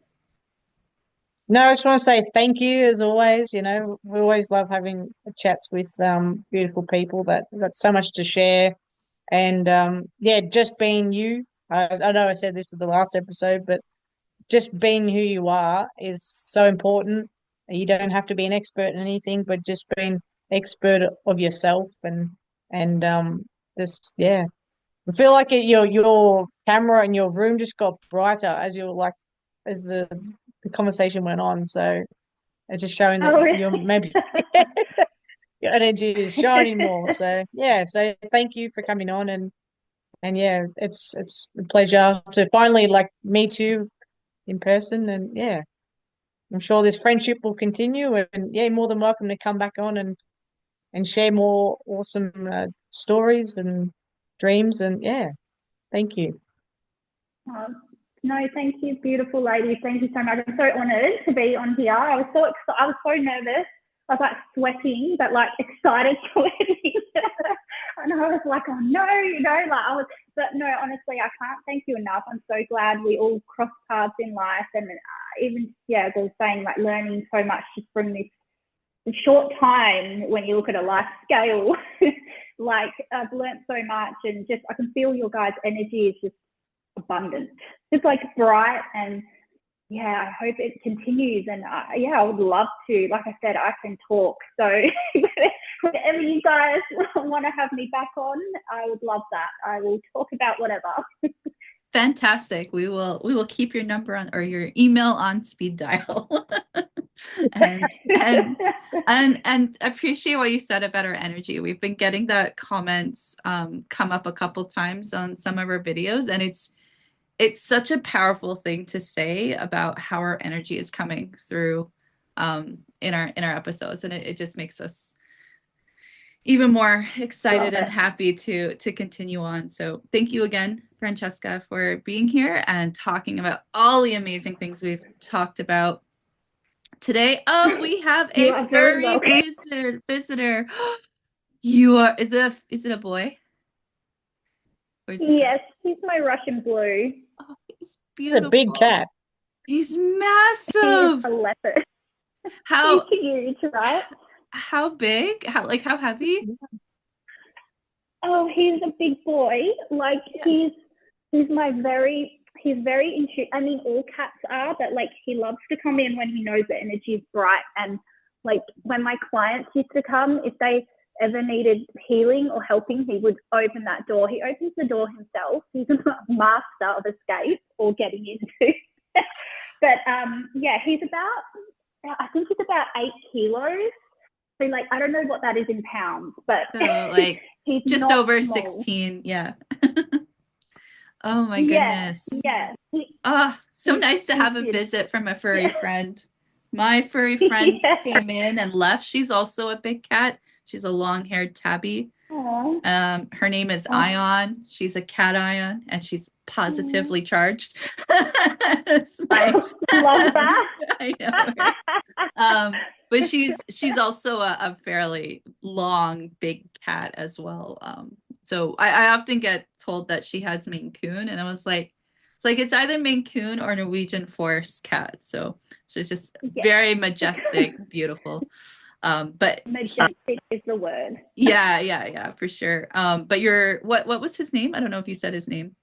No, I just want to say thank you as always. You know, we always love having chats with beautiful people that got so much to share. And yeah, just being you. I know I said this in the last episode, but just being who you are is so important. You don't have to be an expert in anything, but just being expert of yourself and just yeah. I feel like your camera and your room just got brighter as as the conversation went on. So it's just showing that Oh, you're really? maybe your energy is shining more. So yeah, so thank you for coming on and yeah, it's a pleasure to finally like meet you in person and yeah, I'm sure this friendship will continue and yeah, more than welcome to come back on and share more awesome stories and dreams and yeah, thank you. Um, no, thank you, beautiful lady. Thank you so much. I'm so honoured to be on here. I was so nervous. I was like sweating, but like excited sweating. And I was like, oh no, but no, honestly, I can't thank you enough. I'm so glad we all crossed paths in life, and even yeah, I was saying like learning so much just from this short time when you look at a life scale. Like I've learned so much, and just I can feel your guys' energy is just abundant. It's like bright, and yeah, I hope it continues. And yeah, I would love to. Like I said, I can talk. So whenever you guys want to have me back on, I would love that. I will talk about whatever. Fantastic. We will keep your number on or your email on speed dial. and and and appreciate what you said about our energy. We've been getting that comments come up a couple times on some of our videos, and it's such a powerful thing to say about how our energy is coming through in our episodes, and it just makes us even more excited and happy to continue on. So thank you again, Francesca, for being here and talking about all the amazing things we've talked about today. Oh, we have You a are very furry welcome. visitor. You are, is it a boy? Or is it a girl? Yes, he's my Russian blue. Oh, he's It's a big beautiful. cat. He's He is massive. a leopard. He's How huge, right? how big? How heavy? Oh, he's a big boy. Like Yeah. he's very into. I mean, all cats are, but like he loves to come in when he knows the energy is bright. And like when my clients used to come, if they ever needed healing or helping, he would open that door. He opens the door himself. He's a master of escape or getting into. But yeah, I think he's about 8 kilos. So like I don't know what that is in pounds, but So like he's just not over small. 16. Yeah. Oh my Yeah, goodness. yeah. Ah, so nice to He's have a beautiful. visit from a furry Yeah. friend. My furry friend Yeah. came in and left. She's also a big cat. She's a long-haired tabby. Aww. Her name is Oh, Ion. She's a cat Ion, and she's yeah. positively charged. It's my, Love that. I know, right? But she's also a fairly long, big cat as well. So I often get told that she has Maine Coon, and I was like, it's either Maine Coon or Norwegian Forest cat. So she's just Yes. very majestic, beautiful. But Majestic is the word. yeah, for sure. But what was his name? I don't know if you said his name.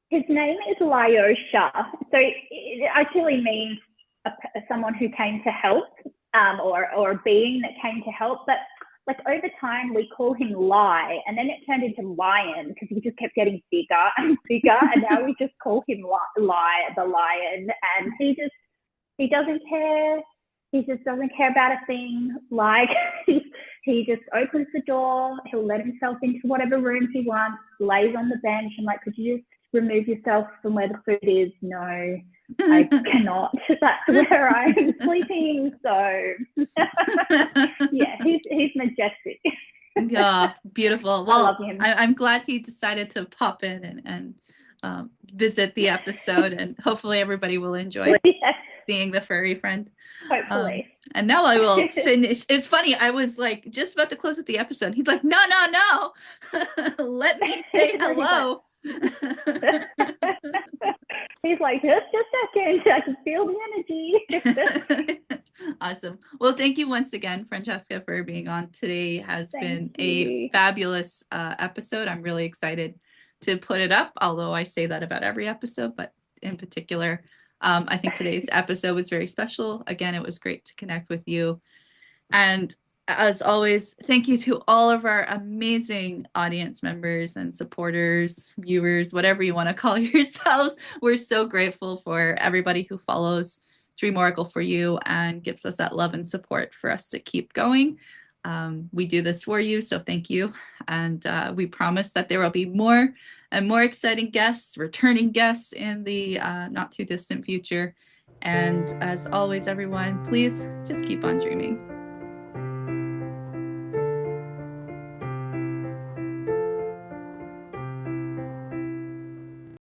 His name is Lyosha. So it actually means someone who came to help, or a being that came to help. But like over time, we call him Lie, and then it turned into Lion because he just kept getting bigger and bigger, and now we just call him Lie, the Lion, and he doesn't care. He just doesn't care about a thing. Like he just opens the door. He'll let himself into whatever room he wants. Lays on the bench. I'm like, could you just remove yourself from where the food is? No, I cannot. That's where I'm sleeping. So yeah, he's majestic. Yeah, beautiful. I love Well, him. I'm glad he decided to pop in and visit the episode, and hopefully everybody will enjoy. Yeah. seeing the furry friend. Hopefully. And now I will finish. It's funny. I was like just about to close out the episode. He's like, no, no, no. Let me say hello. He's like, just a second. I can feel the energy. Awesome. Well, thank you once again, Francesca, for being on. Today has been a fabulous episode. I'm really excited to put it up, although I say that about every episode, but in particular, I think today's episode was very special. Again, it was great to connect with you. And as always, thank you to all of our amazing audience members and supporters, viewers, whatever you want to call yourselves. We're so grateful for everybody who follows Dream Oracle for You and gives us that love and support for us to keep going. We do this for you, so thank you. And we promise that there will be more and more exciting guests, returning guests in the not too distant future. And as always, everyone, please just keep on dreaming.